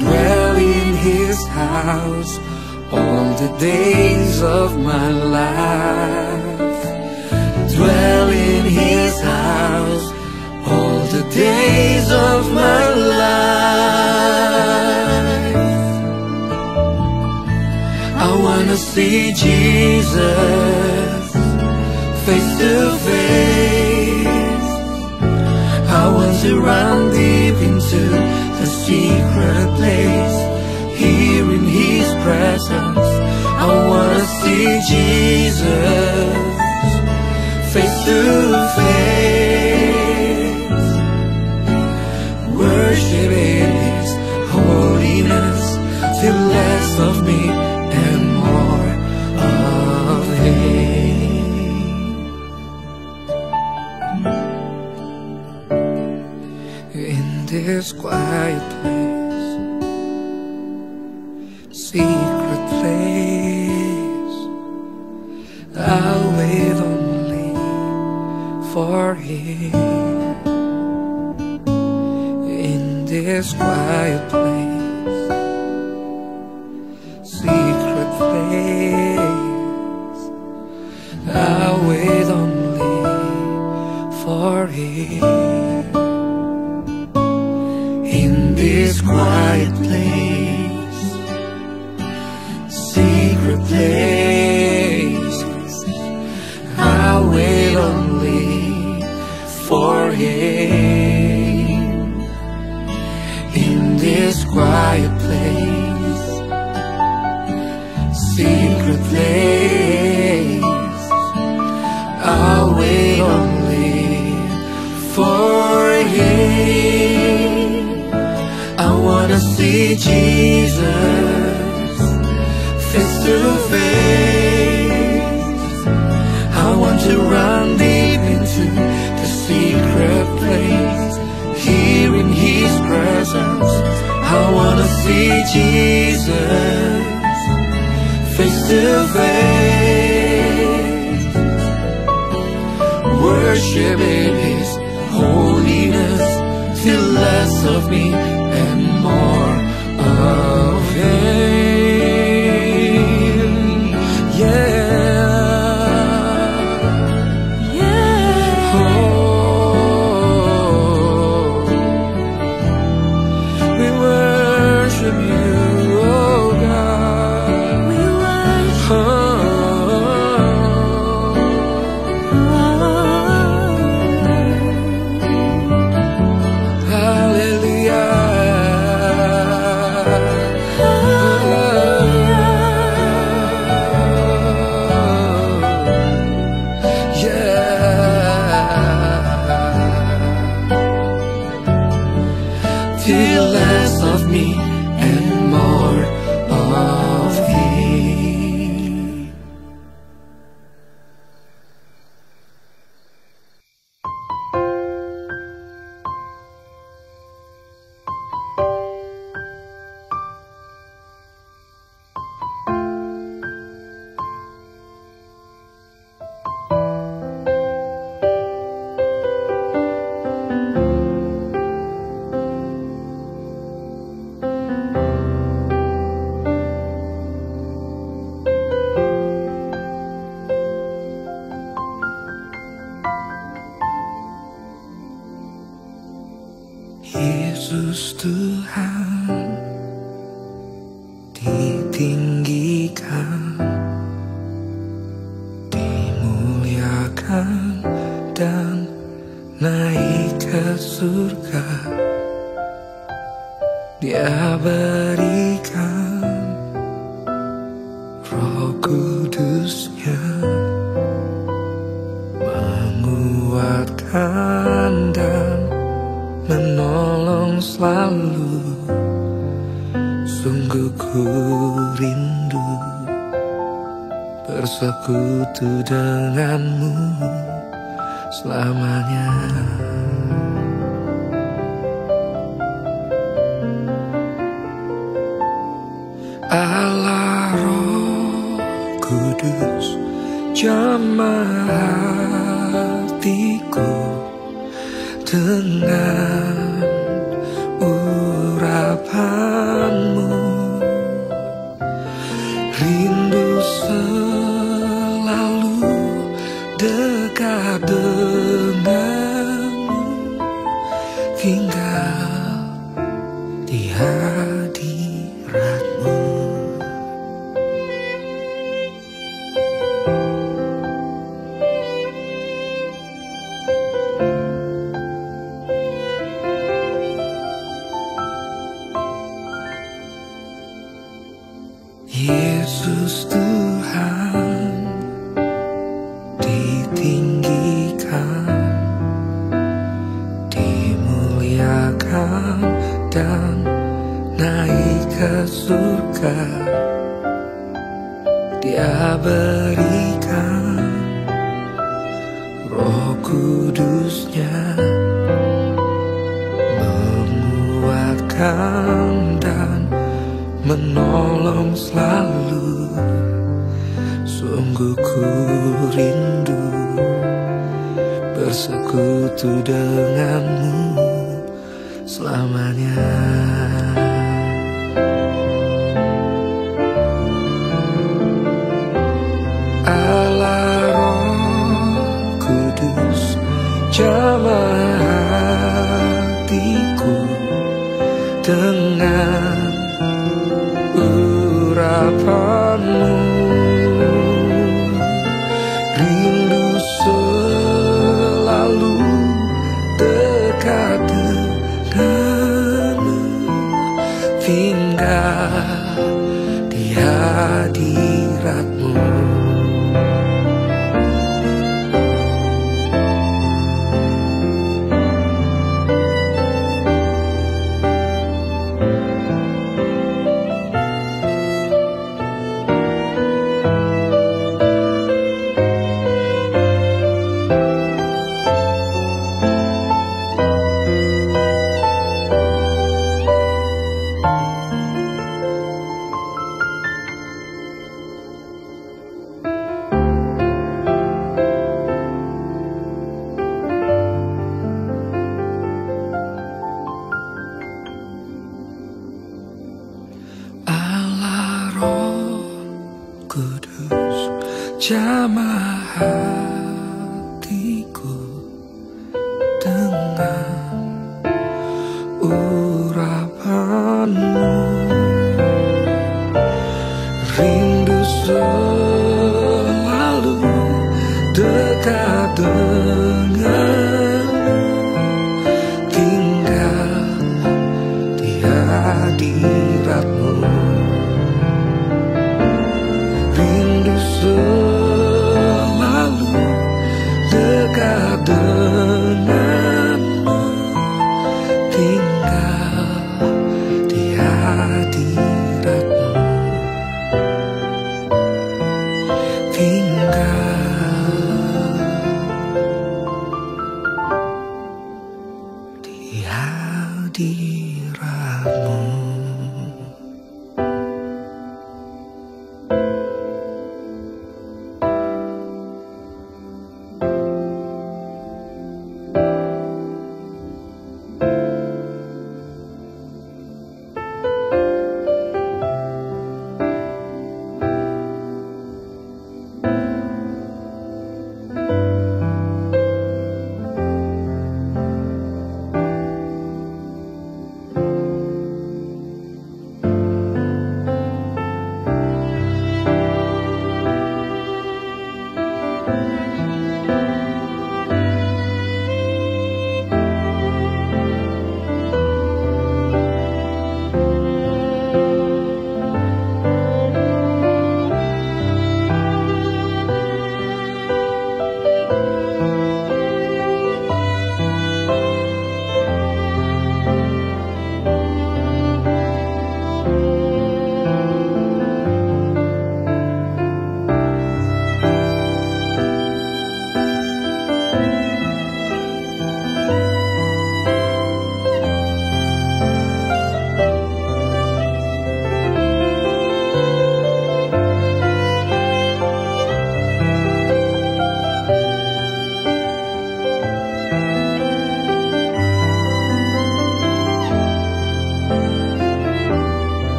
dwell in His house all the days of my life. Dwell in His house all the days of my life. I wanna see Jesus face to face. I want to run deep into the secret place, here in His presence. I wanna see Jesus face to face, worship in His holiness, till less of me and more of Him. In this quiet place, secret place, I'll wait only for Him. In this quiet place, secret place, I'll wait only for Him. In this quiet place, secret place, I'll wait only for Him. In this quiet place, secret place, I'll wait only for Him. I wanna see Jesus face to face. I want to run deep into the secret place, here in His presence. I wanna see Jesus face to face, worship in His holiness, till less of me and more of Him. Yeah, yeah. Oh, we worship You, oh God. We worship till less of me and more of Him. Yesus Tuhan ditinggikan, dimuliakan dan naik ke surga. Dia berikan Roh Kudus-Nya, menguatkan dan menolong selalu. Sungguh ku rindu bersekutu denganmu selamanya. Allah Roh Kudus, jamah hatiku dengan urapan hadiratmu. Yesus Tuhan ditinggikan, dimuliakan dan naik ke surga. Dia berikan Roh Kudusnya, menguatkan dan menolong selalu. Sungguh ku rindu bersekutu denganmu selamanya. Allah Roh Kudus, jamah hatiku dengan urapanmu. Rindu selalu dekat denganmu, tinggal di hadiratmu. Kudus, jamah hatiku dengan urapanmu. Rindu selalu dekat denganmu, tinggal di hadiratmu. Selalu dekat denganmu, tinggal di hadiratmu, tinggal di hadiratmu.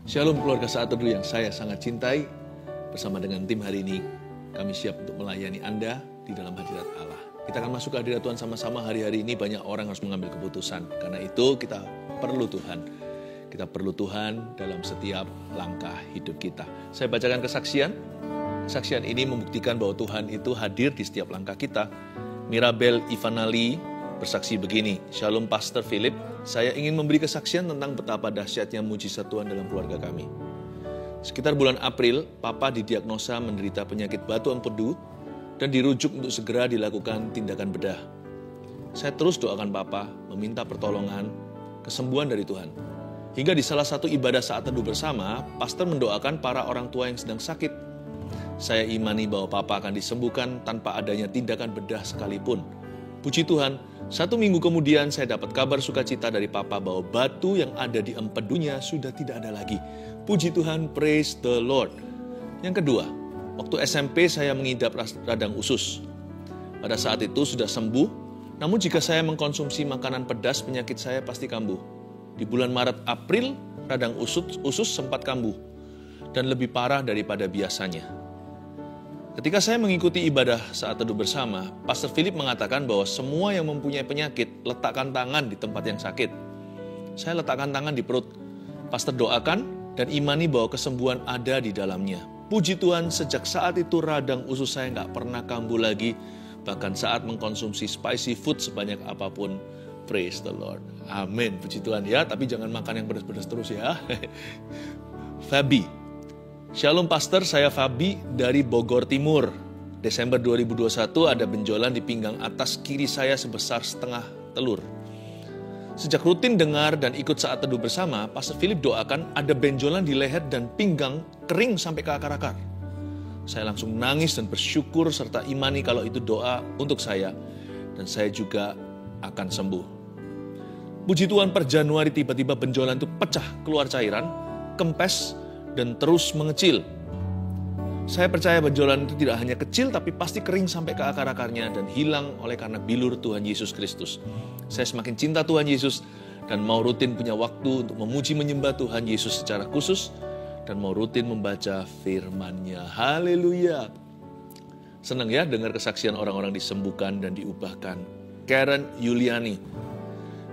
Shalom keluarga Saat Teduh yang saya sangat cintai. Bersama dengan tim hari ini, kami siap untuk melayani Anda di dalam hadirat Allah. Kita akan masuk ke hadirat Tuhan sama-sama. Hari-hari ini banyak orang harus mengambil keputusan. Karena itu kita perlu Tuhan. Kita perlu Tuhan dalam setiap langkah hidup kita. Saya bacakan kesaksian. Kesaksian ini membuktikan bahwa Tuhan itu hadir di setiap langkah kita. Mirabel Ivanali bersaksi begini, Shalom Pastor Philip, saya ingin memberi kesaksian tentang betapa dahsyatnya mujizat Tuhan dalam keluarga kami. Sekitar bulan April, Papa didiagnosa menderita penyakit batu empedu dan dirujuk untuk segera dilakukan tindakan bedah. Saya terus doakan Papa, meminta pertolongan, kesembuhan dari Tuhan. Hingga di salah satu ibadah saat teduh bersama, Pastor mendoakan para orang tua yang sedang sakit. Saya imani bahwa Papa akan disembuhkan tanpa adanya tindakan bedah sekalipun. Puji Tuhan, 1 minggu kemudian saya dapat kabar sukacita dari Papa bahwa batu yang ada di empedunya sudah tidak ada lagi. Puji Tuhan, praise the Lord. Yang kedua, waktu SMP saya mengidap radang usus. Pada saat itu sudah sembuh, namun jika saya mengkonsumsi makanan pedas, penyakit saya pasti kambuh. Di bulan Maret April, radang usus sempat kambuh dan lebih parah daripada biasanya. Ketika saya mengikuti ibadah saat teduh bersama, Pastor Philip mengatakan bahwa semua yang mempunyai penyakit, letakkan tangan di tempat yang sakit. Saya letakkan tangan di perut. Pastor doakan dan imani bahwa kesembuhan ada di dalamnya. Puji Tuhan, sejak saat itu radang usus saya nggak pernah kambuh lagi, bahkan saat mengkonsumsi spicy food sebanyak apapun. Praise the Lord. Amin. Puji Tuhan ya, tapi jangan makan yang pedas-pedas terus ya. Fabi. Shalom Pastor, saya Fabi dari Bogor Timur. Desember 2021 ada benjolan di pinggang atas kiri saya sebesar setengah telur. Sejak rutin dengar dan ikut saat teduh bersama, Pastor Philip doakan ada benjolan di leher dan pinggang kering sampai ke akar-akar. Saya langsung nangis dan bersyukur serta imani kalau itu doa untuk saya. Dan saya juga akan sembuh. Puji Tuhan, per Januari tiba-tiba benjolan itu pecah keluar cairan, kempes, dan terus mengecil. Saya percaya benjolan itu tidak hanya kecil, tapi pasti kering sampai ke akar-akarnya dan hilang oleh karena bilur Tuhan Yesus Kristus. Saya semakin cinta Tuhan Yesus dan mau rutin punya waktu untuk memuji menyembah Tuhan Yesus secara khusus dan mau rutin membaca firman-Nya. Haleluya. Senang ya dengar kesaksian orang-orang disembuhkan dan diubahkan. Karen Yuliani.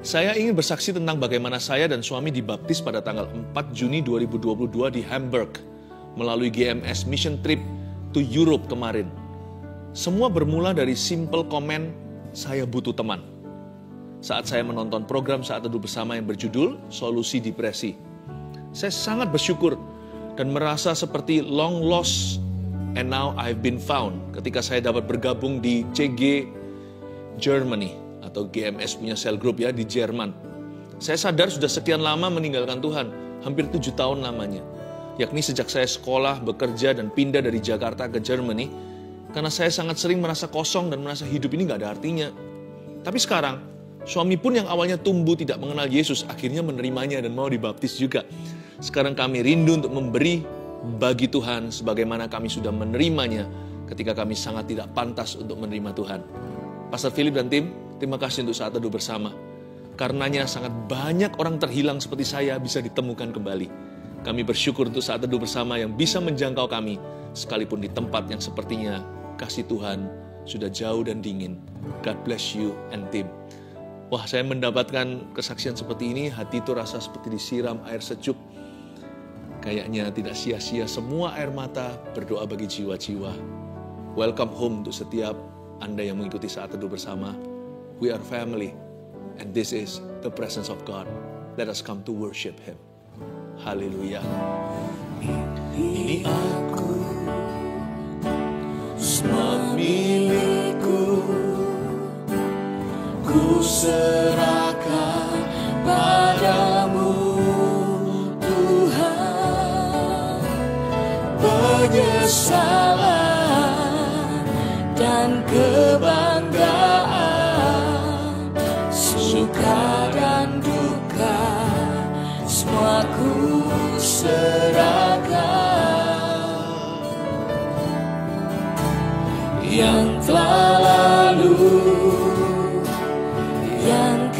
Saya ingin bersaksi tentang bagaimana saya dan suami dibaptis pada tanggal 4 Juni 2022 di Hamburg melalui GMS Mission Trip to Europe kemarin. Semua bermula dari simple komen, saya butuh teman. Saat saya menonton program Saat Teduh Bersama yang berjudul Solusi Depresi. Saya sangat bersyukur dan merasa seperti long lost and now I've been found ketika saya dapat bergabung di CG Germany. Atau GMS punya sel group ya di Jerman. Saya sadar sudah sekian lama meninggalkan Tuhan, hampir 7 tahun lamanya. Yakni sejak saya sekolah, bekerja, dan pindah dari Jakarta ke Germany, karena saya sangat sering merasa kosong dan merasa hidup ini gak ada artinya. Tapi sekarang, suami pun yang awalnya tumbuh tidak mengenal Yesus, akhirnya menerimanya dan mau dibaptis juga. Sekarang kami rindu untuk memberi bagi Tuhan sebagaimana kami sudah menerimanya ketika kami sangat tidak pantas untuk menerima Tuhan. Pastor Philip dan tim, terima kasih untuk saat teduh bersama. Karenanya sangat banyak orang terhilang seperti saya bisa ditemukan kembali. Kami bersyukur untuk saat teduh bersama yang bisa menjangkau kami, sekalipun di tempat yang sepertinya kasih Tuhan sudah jauh dan dingin. God bless you and team. Wah, saya mendapatkan kesaksian seperti ini, hati itu rasa seperti disiram air sejuk. Kayaknya tidak sia-sia semua air mata berdoa bagi jiwa-jiwa. Welcome home untuk setiap Anda yang mengikuti saat teduh bersama. We are family, and this is the presence of God. Let us come to worship Him. Haleluya. Ini aku, semua milikku, ku serahkan padamu, Tuhan. Penyesalan dan kebanggaan, suka dan duka, semua ku serahkan. Yang telah lalu, yang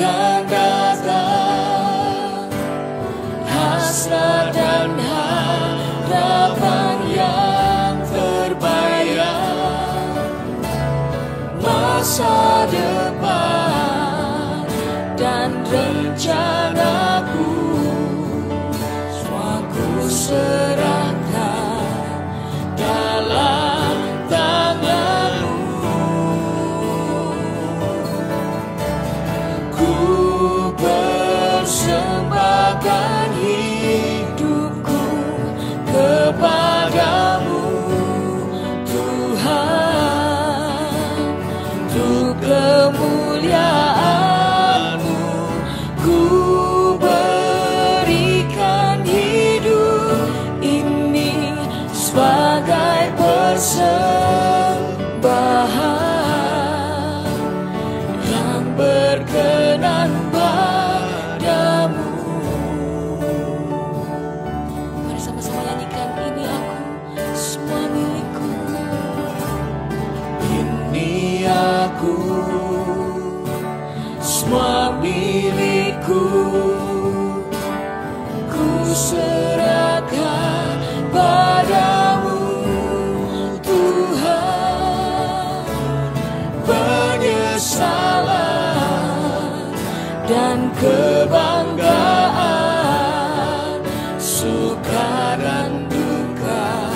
berkenan padamu. Mari sama-sama nyanyikan, ini aku, semua milikku. Ini aku, semua milikku. Ku serahkan padamu Tuhan. Penyesalan dan kebanggaan, suka dan duka,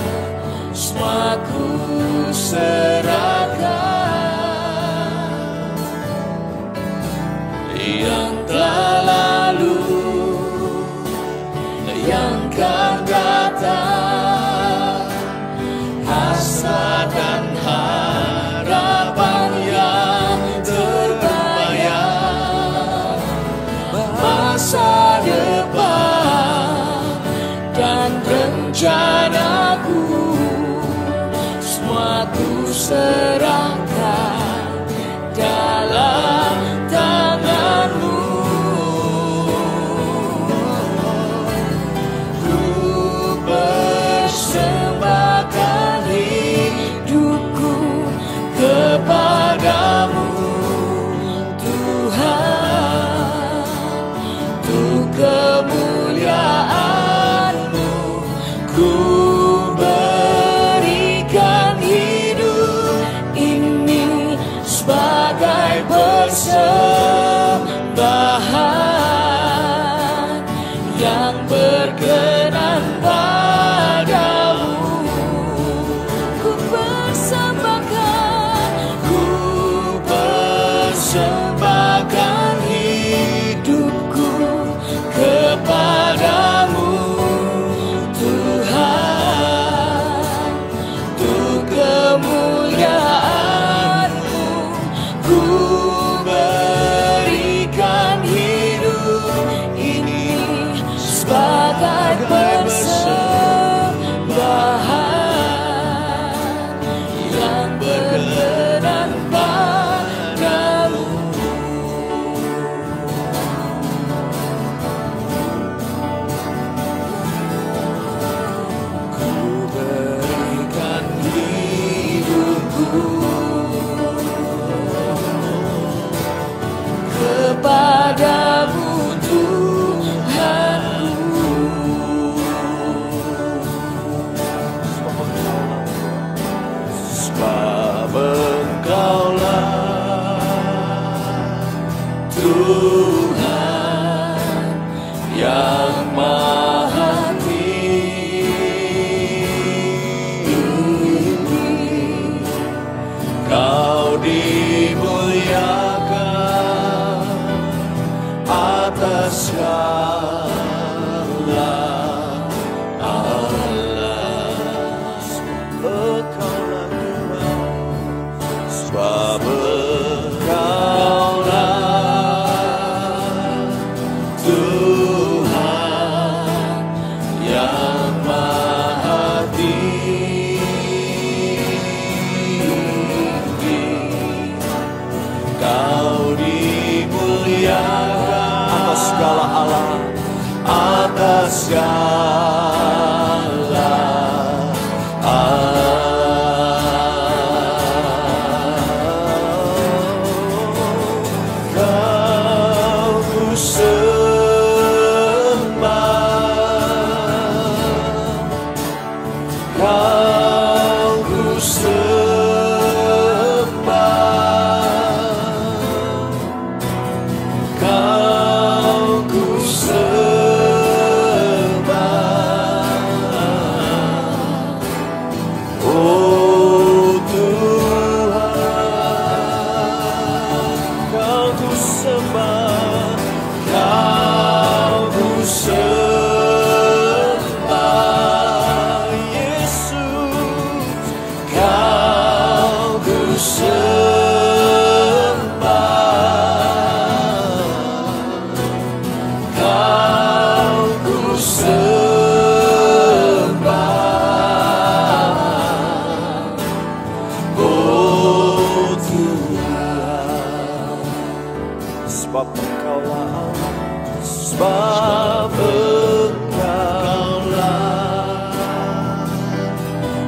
semua ku serahkan. Yang telah lalu, yang akan datang, hasrat dan harapan yang terbayang, masa depan dan rencanaku, semua ku serahkan dalam tanganmu. Ku persembahkan hidupku kepadamu Tuhan, untuk kemuliaan-Mu. Ku berikan hidup ini sebagai persembahan yang berkenan padamu. Ku persembahkan hidupku kepadamu Tuhan, untuk kemuliaan-Mu. Ku berikan hidup ini sebagai persembahan yang berkenan padamu. Ku berikan hidupku kepadamu Tuhanku. Sebab Engkaulah Tuhan yang Maha Tinggi. Kau dimuliakan atas segala Allah. Engkaulah Tuhan, sebab Engkaulah Tuhan yang Maha Tinggi. Kau dimuliakan atas segala Allah, atas segala Allah. Kau ku sembah, Kau ku sembah, Kau ku sembah. sebab Engkaulah Allah, sebab Engkaulah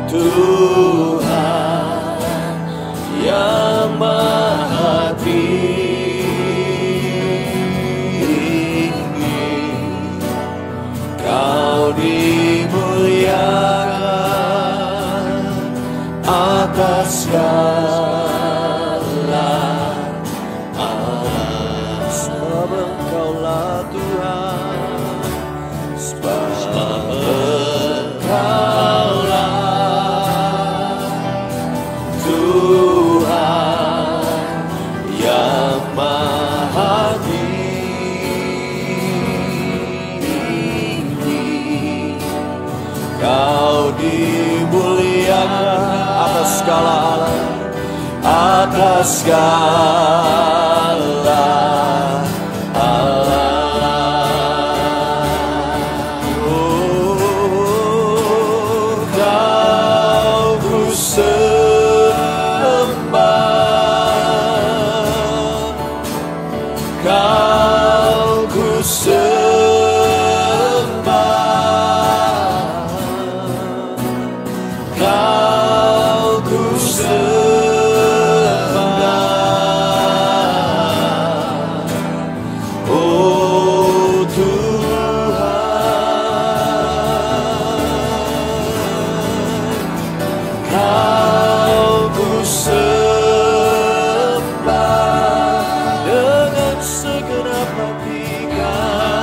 Tuhan yang Maha Tinggi. Kau dimuliakan atas segala alam, sebab Engkaulah Tuhan, sebab Engkaulah Tuhan yang Maha Tinggi. Kau dimuliakan atas segala alam, atas segala alam. Oh, Kau ku sembah, Kau ku sembah, Kau ku sembah. Oh Tuhan, Kau ku sembah dengan segenap hati kami.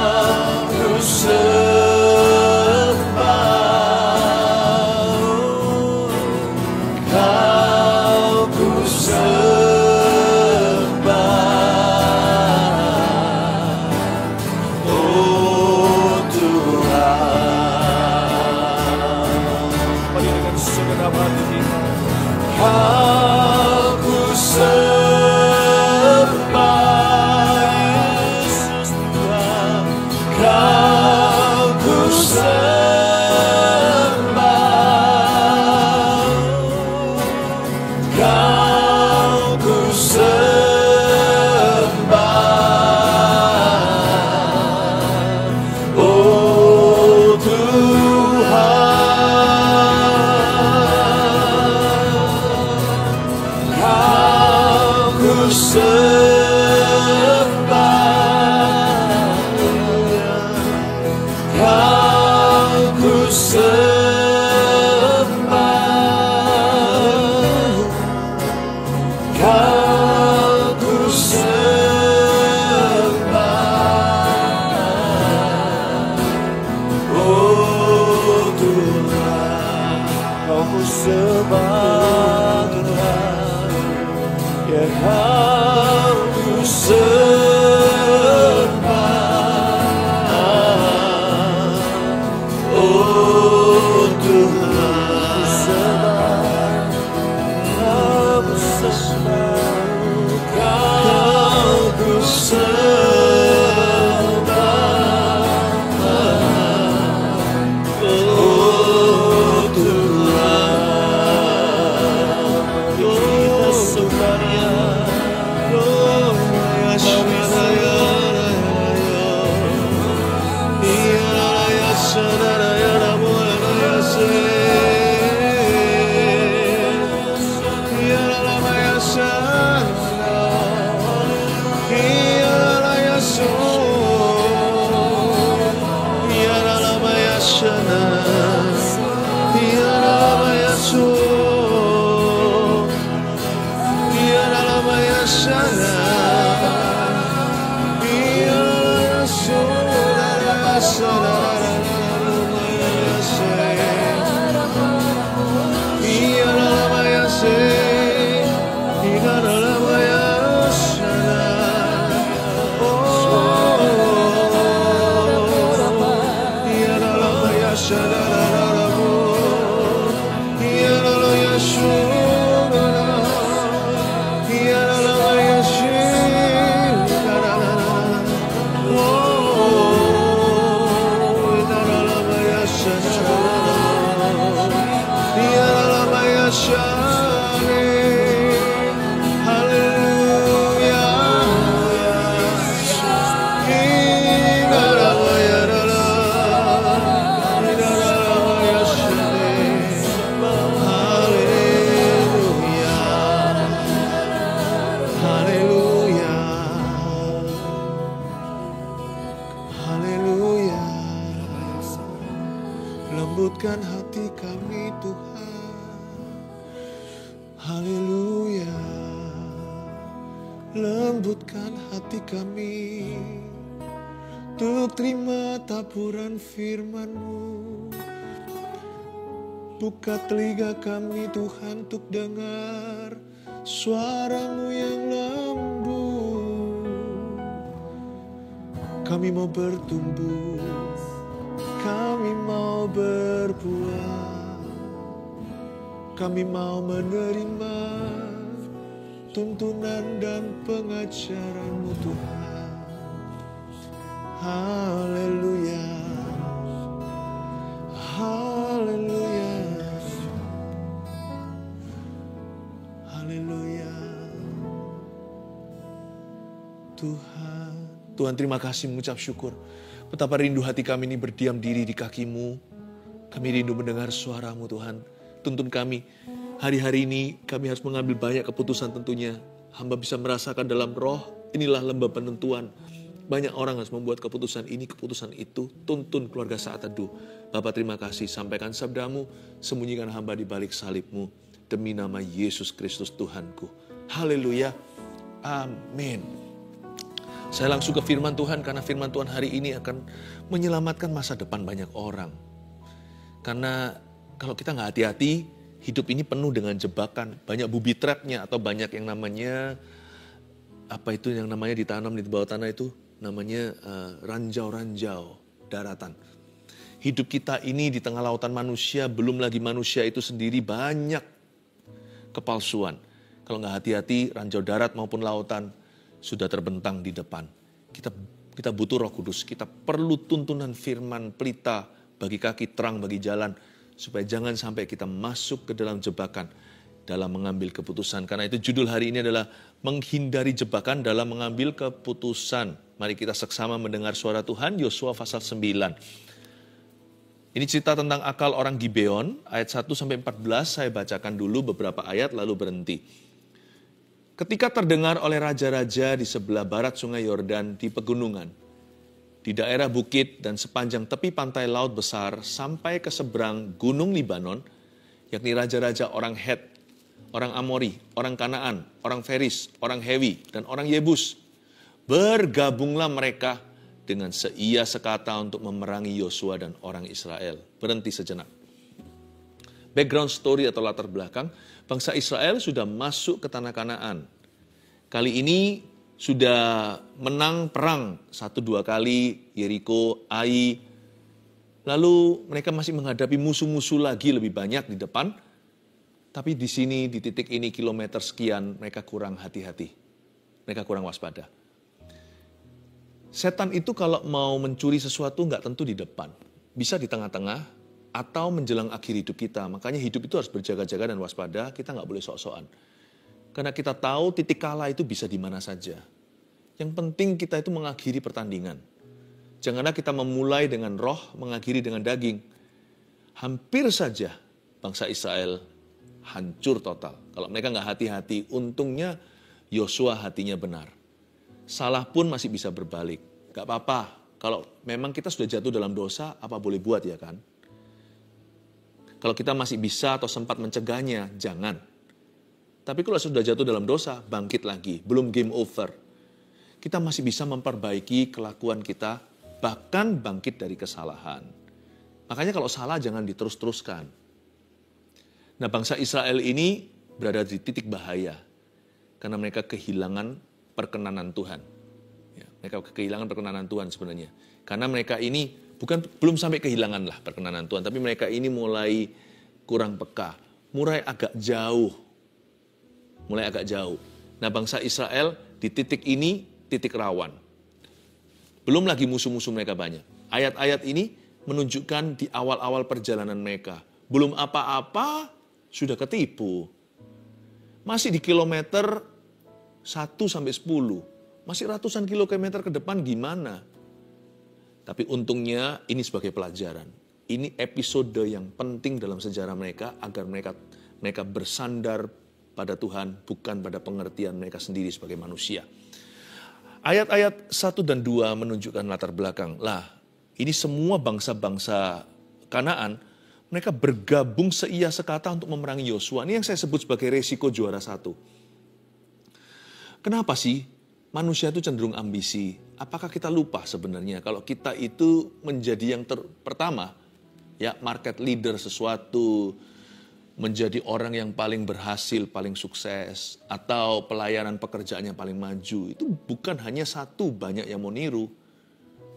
lembutkan hati kami Tuhan. Haleluya. Lembutkan hati kami untuk terima taburan firman-Mu. Buka telinga kami Tuhan untuk dengar suara-Mu yang lembut. Kami mau bertumbuh, kami mau berbuah, kami mau menerima tuntunan dan pengajaran-Mu Tuhan. Haleluya. Haleluya. Haleluya. Tuhan terima kasih, mengucap syukur. Betapa rindu hati kami ini berdiam diri di kaki-Mu. Kami rindu mendengar suara-Mu Tuhan. Tuntun kami. Hari-hari ini kami harus mengambil banyak keputusan tentunya. Hamba bisa merasakan dalam roh, inilah lembah penentuan. Banyak orang harus membuat keputusan ini, keputusan itu. Tuntun keluarga Saat Teduh. Bapa terima kasih, sampaikan sabda-Mu. Sembunyikan hamba di balik salib-Mu. Demi nama Yesus Kristus Tuhanku. Haleluya. Amin. Saya langsung ke firman Tuhan, karena firman Tuhan hari ini akan menyelamatkan masa depan banyak orang. Karena kalau kita nggak hati-hati, hidup ini penuh dengan jebakan. Banyak booby trap-nya atau banyak yang namanya, apa itu yang namanya ditanam di bawah tanah itu? Namanya ranjau-ranjau daratan. Hidup kita ini di tengah lautan manusia, belum lagi manusia itu sendiri banyak kepalsuan. Kalau nggak hati-hati, ranjau darat maupun lautan sudah terbentang di depan. Kita butuh Roh Kudus, kita perlu tuntunan firman pelita bagi kaki, terang bagi jalan, supaya jangan sampai kita masuk ke dalam jebakan dalam mengambil keputusan. Karena itu judul hari ini adalah menghindari jebakan dalam mengambil keputusan. Mari kita seksama mendengar suara Tuhan, Yosua pasal 9. Ini cerita tentang akal orang Gibeon, ayat 1-14, saya bacakan dulu beberapa ayat lalu berhenti. Ketika terdengar oleh raja-raja di sebelah barat sungai Yordan di pegunungan, di daerah bukit dan sepanjang tepi pantai laut besar sampai ke seberang gunung Libanon, yakni raja-raja orang Het, orang Amori, orang Kanaan, orang Feris, orang Hewi, dan orang Yebus, bergabunglah mereka dengan seia sekata untuk memerangi Yosua dan orang Israel. Berhenti sejenak. Background story atau latar belakang, bangsa Israel sudah masuk ke tanah Kanaan. Kali ini sudah menang perang 1-2 kali, Yeriko, Ai. Lalu mereka masih menghadapi musuh-musuh lagi lebih banyak di depan. Tapi di sini, di titik ini, kilometer sekian, mereka kurang hati-hati. Mereka kurang waspada. Setan itu kalau mau mencuri sesuatu nggak tentu di depan. Bisa di tengah-tengah atau menjelang akhir hidup kita. Makanya hidup itu harus berjaga-jaga dan waspada, kita nggak boleh sok-sokan. Karena kita tahu titik kalah itu bisa di mana saja. Yang penting kita itu mengakhiri pertandingan. Janganlah kita memulai dengan roh, mengakhiri dengan daging. Hampir saja bangsa Israel hancur total. Kalau mereka nggak hati-hati, untungnya Yosua hatinya benar. Salah pun masih bisa berbalik. Gak apa-apa, kalau memang kita sudah jatuh dalam dosa, apa boleh buat ya kan? Kalau kita masih bisa atau sempat mencegahnya, jangan. Tapi kalau sudah jatuh dalam dosa, bangkit lagi. Belum game over. Kita masih bisa memperbaiki kelakuan kita, bahkan bangkit dari kesalahan. Makanya kalau salah jangan diterus-teruskan. Nah, bangsa Israel ini berada di titik bahaya. Karena mereka kehilangan perkenanan Tuhan. Ya, mereka kehilangan perkenanan Tuhan sebenarnya. Karena mereka ini belum sampai kehilangan lah perkenanan Tuhan. Tapi mereka ini mulai kurang peka. Mulai agak jauh. Nah, bangsa Israel di titik ini, titik rawan. Belum lagi musuh-musuh mereka banyak. Ayat-ayat ini menunjukkan di awal-awal perjalanan mereka. Belum apa-apa, sudah ketipu. Masih di kilometer 1-10. Masih ratusan kilometer ke depan gimana? Tapi untungnya ini sebagai pelajaran. Ini episode yang penting dalam sejarah mereka agar mereka bersandar pada Tuhan, bukan pada pengertian mereka sendiri sebagai manusia. Ayat-ayat 1 dan 2 menunjukkan latar belakang. Lah, ini semua bangsa-bangsa Kanaan Mereka bergabung seia sekata untuk memerangi Yosua. Ini yang saya sebut sebagai resiko juara satu. Kenapa sih manusia itu cenderung ambisi? Apakah kita lupa sebenarnya kalau kita itu menjadi yang pertama, ya, market leader sesuatu, menjadi orang yang paling berhasil, paling sukses, atau pelayanan pekerjaan yang paling maju. Itu bukan hanya satu, banyak yang mau niru.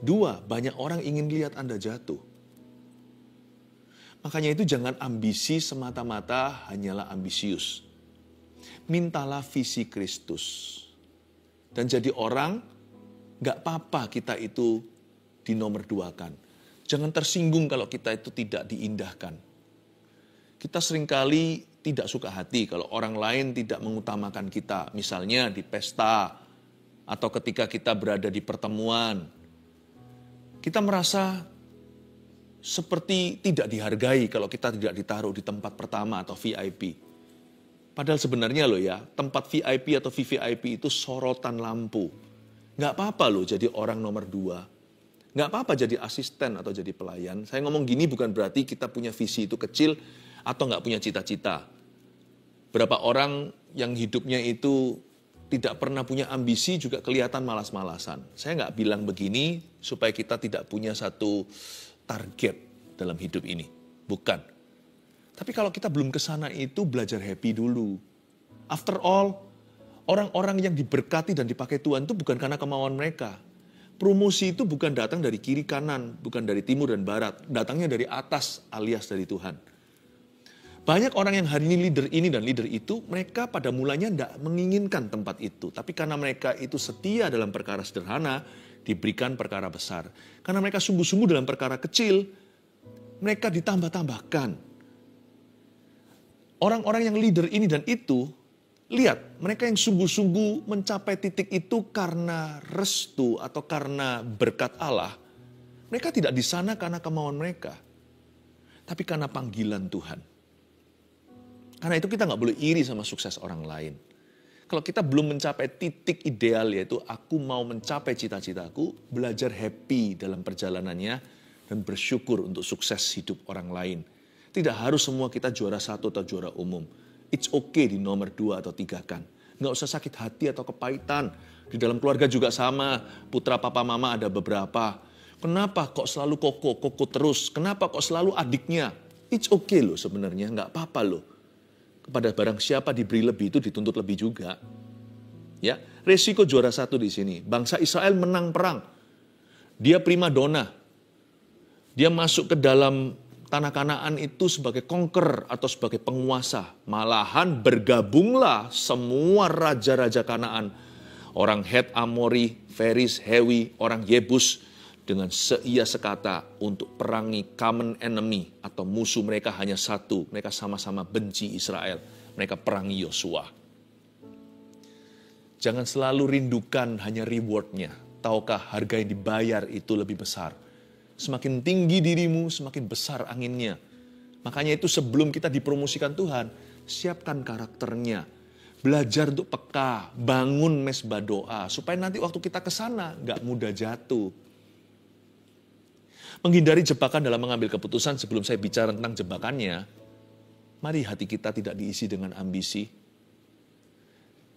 Dua, banyak orang ingin lihat Anda jatuh. Makanya itu jangan ambisi semata-mata hanyalah ambisius. Mintalah visi Kristus. Dan jadi orang, gak apa-apa kita itu dinomorduakan. Jangan tersinggung kalau kita itu tidak diindahkan. Kita seringkali tidak suka hati kalau orang lain tidak mengutamakan kita. Misalnya di pesta, atau ketika kita berada di pertemuan. Kita merasa seperti tidak dihargai kalau kita tidak ditaruh di tempat pertama atau VIP. Padahal sebenarnya loh ya, tempat VIP atau VVIP itu sorotan lampu. Nggak apa-apa loh jadi orang nomor 2. Nggak apa-apa jadi asisten atau jadi pelayan. Saya ngomong gini bukan berarti kita punya visi itu kecil atau nggak punya cita-cita. Berapa orang yang hidupnya itu tidak pernah punya ambisi juga kelihatan malas-malasan. Saya nggak bilang begini supaya kita tidak punya satu target dalam hidup ini. Bukan. Tapi kalau kita belum ke sana itu belajar happy dulu. After all, orang-orang yang diberkati dan dipakai Tuhan itu bukan karena kemauan mereka. Promosi itu bukan datang dari kiri kanan, bukan dari timur dan barat. Datangnya dari atas alias dari Tuhan. Banyak orang yang hari ini dan leader itu, mereka pada mulanya tidak menginginkan tempat itu. Tapi karena mereka itu setia dalam perkara sederhana, diberikan perkara besar. Karena mereka sungguh-sungguh dalam perkara kecil, mereka ditambah-tambahkan. Orang-orang yang leader ini dan itu, lihat, mereka yang sungguh-sungguh mencapai titik itu karena restu atau karena berkat Allah. Mereka tidak di sana karena kemauan mereka, tapi karena panggilan Tuhan. Karena itu kita nggak boleh iri sama sukses orang lain. Kalau kita belum mencapai titik ideal, yaitu aku mau mencapai cita-citaku, belajar happy dalam perjalanannya, dan bersyukur untuk sukses hidup orang lain. Tidak harus semua kita juara 1 atau juara umum. It's okay di nomor 2 atau 3 kan. Nggak usah sakit hati atau kepahitan. Di dalam keluarga juga sama, putra papa mama ada beberapa. Kenapa kok selalu koko terus? Kenapa kok selalu adiknya? It's okay loh sebenarnya, nggak apa-apa loh. Kepada barang siapa diberi lebih itu dituntut lebih juga. Ya, resiko juara 1 di sini. Bangsa Israel menang perang. Dia primadona. Dia masuk ke dalam tanah Kanaan itu sebagai conqueror atau sebagai penguasa. Malahan bergabunglah semua raja-raja Kanaan. Orang Het, Amori, Feris, Hewi, orang Yebus dengan seia sekata untuk perangi common enemy atau musuh mereka hanya satu. Mereka sama-sama benci Israel. Mereka perangi Yosua. Jangan selalu rindukan hanya rewardnya. Tahukah harga yang dibayar itu lebih besar. Semakin tinggi dirimu, semakin besar anginnya. Makanya itu sebelum kita dipromosikan Tuhan, siapkan karakternya. Belajar untuk peka, bangun mesbah doa. Supaya nanti waktu kita ke sana, gak mudah jatuh. Menghindari jebakan dalam mengambil keputusan sebelum saya bicara tentang jebakannya, mari hati kita tidak diisi dengan ambisi.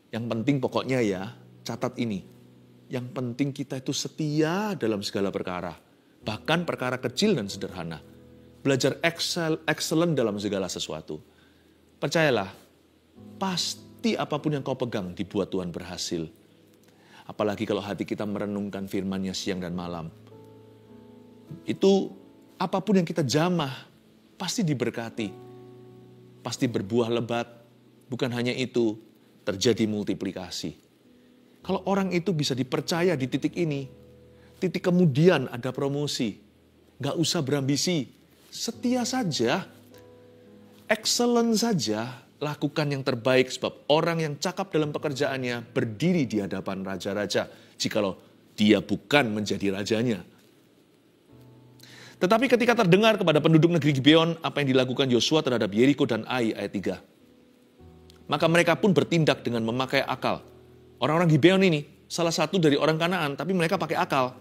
Yang penting pokoknya ya, catat ini. Yang penting kita itu setia dalam segala perkara. Bahkan perkara kecil dan sederhana. Belajar excellent dalam segala sesuatu. Percayalah, pasti apapun yang kau pegang dibuat Tuhan berhasil. Apalagi kalau hati kita merenungkan firman-Nya siang dan malam. Itu apapun yang kita jamah pasti diberkati. Pasti berbuah lebat. Bukan hanya itu, terjadi multiplikasi. Kalau orang itu bisa dipercaya di titik ini, titik kemudian ada promosi. Gak usah berambisi, setia saja, excellent saja, lakukan yang terbaik. Sebab orang yang cakap dalam pekerjaannya berdiri di hadapan raja-raja. Jikalau dia bukan menjadi rajanya. Tetapi ketika terdengar kepada penduduk negeri Gibeon apa yang dilakukan Yosua terhadap Yeriko dan Ai, ayat 3. Maka mereka pun bertindak dengan memakai akal. Orang-orang Gibeon ini salah satu dari orang Kanaan, tapi mereka pakai akal.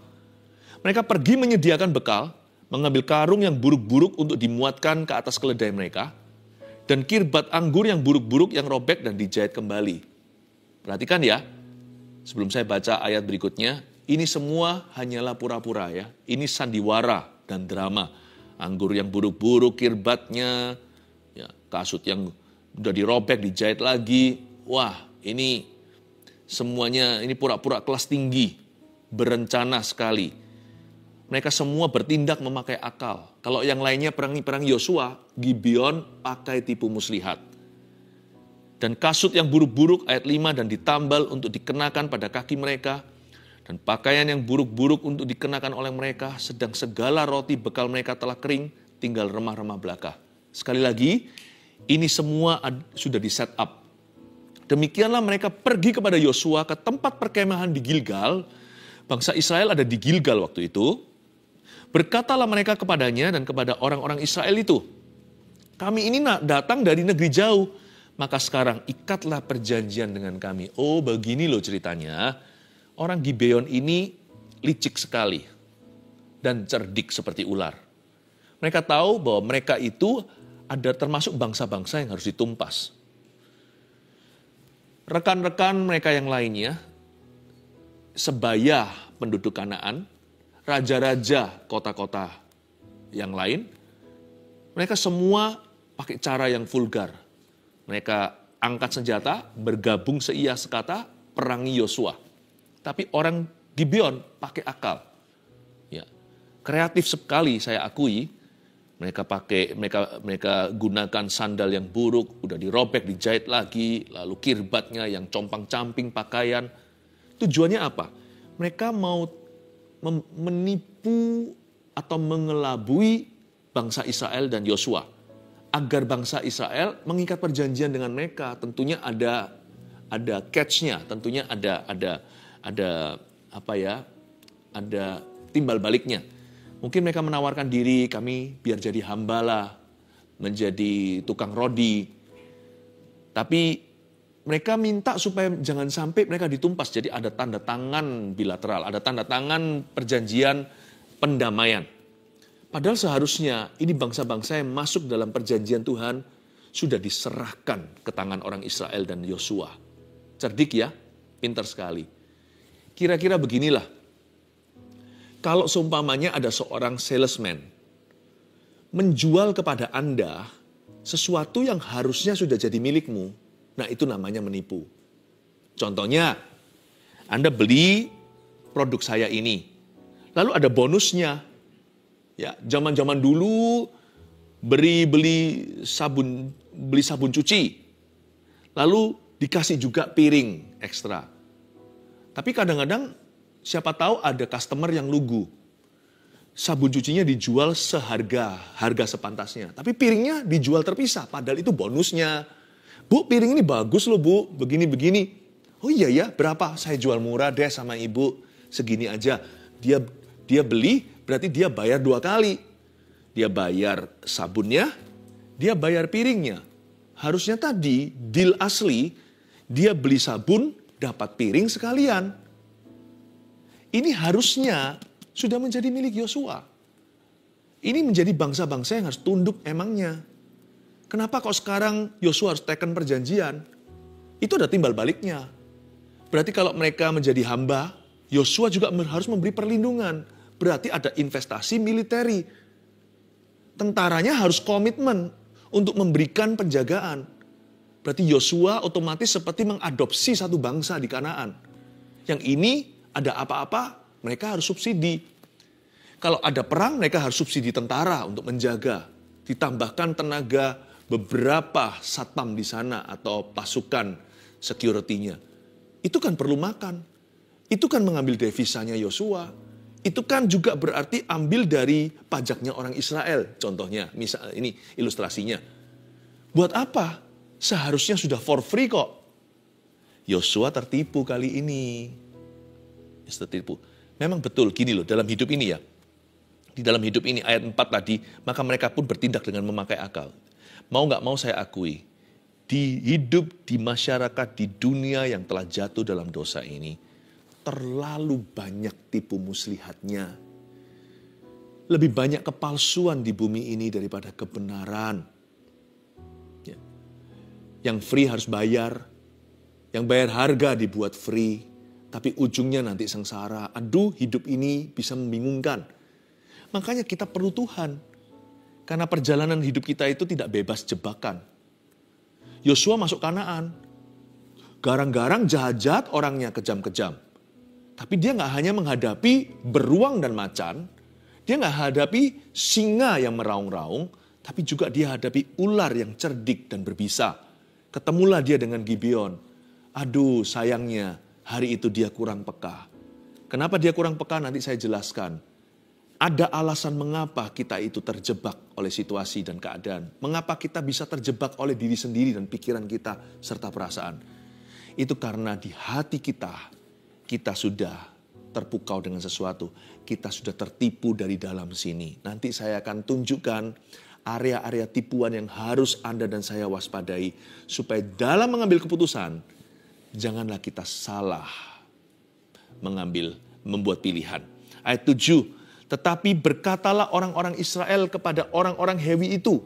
Mereka pergi menyediakan bekal, mengambil karung yang buruk-buruk untuk dimuatkan ke atas keledai mereka, dan kirbat anggur yang buruk-buruk yang robek dan dijahit kembali. Perhatikan ya, sebelum saya baca ayat berikutnya, ini semua hanyalah pura-pura ya. Ini sandiwara dan drama. Anggur yang buruk-buruk, kirbatnya, ya, kasut yang udah dirobek, dijahit lagi. Wah, ini semuanya ini pura-pura kelas tinggi, berencana sekali. Mereka semua bertindak memakai akal. Kalau yang lainnya perang Yosua, Gibeon pakai tipu muslihat. Dan kasut yang buruk-buruk ayat 5 dan ditambal untuk dikenakan pada kaki mereka. Dan pakaian yang buruk-buruk untuk dikenakan oleh mereka. Sedang segala roti bekal mereka telah kering, tinggal remah-remah belaka. Sekali lagi, ini semua sudah di set up. Demikianlah mereka pergi kepada Yosua ke tempat perkemahan di Gilgal. Bangsa Israel ada di Gilgal waktu itu. Berkatalah mereka kepadanya dan kepada orang-orang Israel itu, kami ini datang dari negeri jauh, maka sekarang ikatlah perjanjian dengan kami. Oh, begini loh ceritanya. Orang Gibeon ini licik sekali dan cerdik seperti ular. Mereka tahu bahwa mereka itu ada termasuk bangsa-bangsa yang harus ditumpas. Rekan-rekan mereka yang lainnya, sebaya penduduk Kanaan, raja-raja kota-kota yang lain, mereka semua pakai cara yang vulgar. Mereka angkat senjata, bergabung seia sekata, perangi Yosua. Tapi orang Gibeon pakai akal. Ya, kreatif sekali saya akui. Mereka gunakan sandal yang buruk, udah dirobek, dijahit lagi, lalu kirbatnya yang compang-camping pakaian. Tujuannya apa? Mereka mau menipu atau mengelabui bangsa Israel dan Yosua agar bangsa Israel mengikat perjanjian dengan mereka. Tentunya ada catch-nya, tentunya ada timbal baliknya. Mungkin mereka menawarkan diri, kami biar jadi hamba menjadi tukang rodi. Tapi mereka minta supaya jangan sampai mereka ditumpas. Jadi ada tanda tangan bilateral, ada tanda tangan perjanjian pendamaian. Padahal seharusnya ini bangsa-bangsa yang masuk dalam perjanjian Tuhan sudah diserahkan ke tangan orang Israel dan Yosua. Cerdik ya, pintar sekali. Kira-kira beginilah, kalau seumpamanya ada seorang salesman menjual kepada Anda sesuatu yang harusnya sudah jadi milikmu, nah itu namanya menipu. Contohnya, Anda beli produk saya ini, lalu ada bonusnya. Ya, zaman-zaman dulu beli sabun cuci, lalu dikasih juga piring ekstra. Tapi kadang-kadang siapa tahu ada customer yang lugu. Sabun cucinya dijual harga sepantasnya, tapi piringnya dijual terpisah, padahal itu bonusnya. Bu, piring ini bagus loh Bu, begini-begini. Oh iya ya, berapa? Saya jual murah deh sama ibu, segini aja. Dia beli, berarti dia bayar 2 kali. Dia bayar sabunnya, dia bayar piringnya. Harusnya tadi, deal asli, dia beli sabun, dapat piring sekalian. Ini harusnya sudah menjadi milik Yosua. Ini menjadi bangsa-bangsa yang harus tunduk emangnya. Kenapa kok sekarang Yosua harus teken perjanjian? Itu ada timbal baliknya. Berarti kalau mereka menjadi hamba, Yosua juga harus memberi perlindungan. Berarti ada investasi militeri. Tentaranya harus komitmen untuk memberikan penjagaan. Berarti Yosua otomatis seperti mengadopsi satu bangsa di Kanaan. Yang ini ada apa-apa, mereka harus subsidi. Kalau ada perang, mereka harus subsidi tentara untuk menjaga. Ditambahkan tenaga beberapa satpam di sana atau pasukan security-nya. Itu kan perlu makan. Itu kan mengambil devisanya Yosua. Itu kan juga berarti ambil dari pajaknya orang Israel. Contohnya, misal ini ilustrasinya. Buat apa? Seharusnya sudah for free kok. Yosua tertipu kali ini. Tertipu. Memang betul gini loh, dalam hidup ini ya. Di dalam hidup ini ayat 4 tadi, maka mereka pun bertindak dengan memakai akal. Mau gak mau saya akui, di hidup, di masyarakat, di dunia yang telah jatuh dalam dosa ini, terlalu banyak tipu muslihatnya. Lebih banyak kepalsuan di bumi ini daripada kebenaran. Ya. Yang free harus bayar. Yang bayar harga dibuat free. Tapi ujungnya nanti sengsara. Aduh, hidup ini bisa membingungkan. Makanya kita perlu Tuhan. Karena perjalanan hidup kita itu tidak bebas jebakan. Yosua masuk Kanaan. Garang-garang jahat-jahat orangnya kejam-kejam. Tapi dia nggak hanya menghadapi beruang dan macan. Dia nggak hadapi singa yang meraung-raung. Tapi juga dia hadapi ular yang cerdik dan berbisa. Ketemulah dia dengan Gibeon. Aduh, sayangnya hari itu dia kurang peka. Kenapa dia kurang peka? Nanti saya jelaskan. Ada alasan mengapa kita itu terjebak oleh situasi dan keadaan. Mengapa kita bisa terjebak oleh diri sendiri dan pikiran kita serta perasaan. Itu karena di hati kita sudah terpukau dengan sesuatu. Kita sudah tertipu dari dalam sini. Nanti saya akan tunjukkan area-area tipuan yang harus Anda dan saya waspadai. Supaya dalam mengambil keputusan, janganlah kita salah membuat pilihan. Ayat 7, tetapi berkatalah orang-orang Israel kepada orang-orang Hewi itu,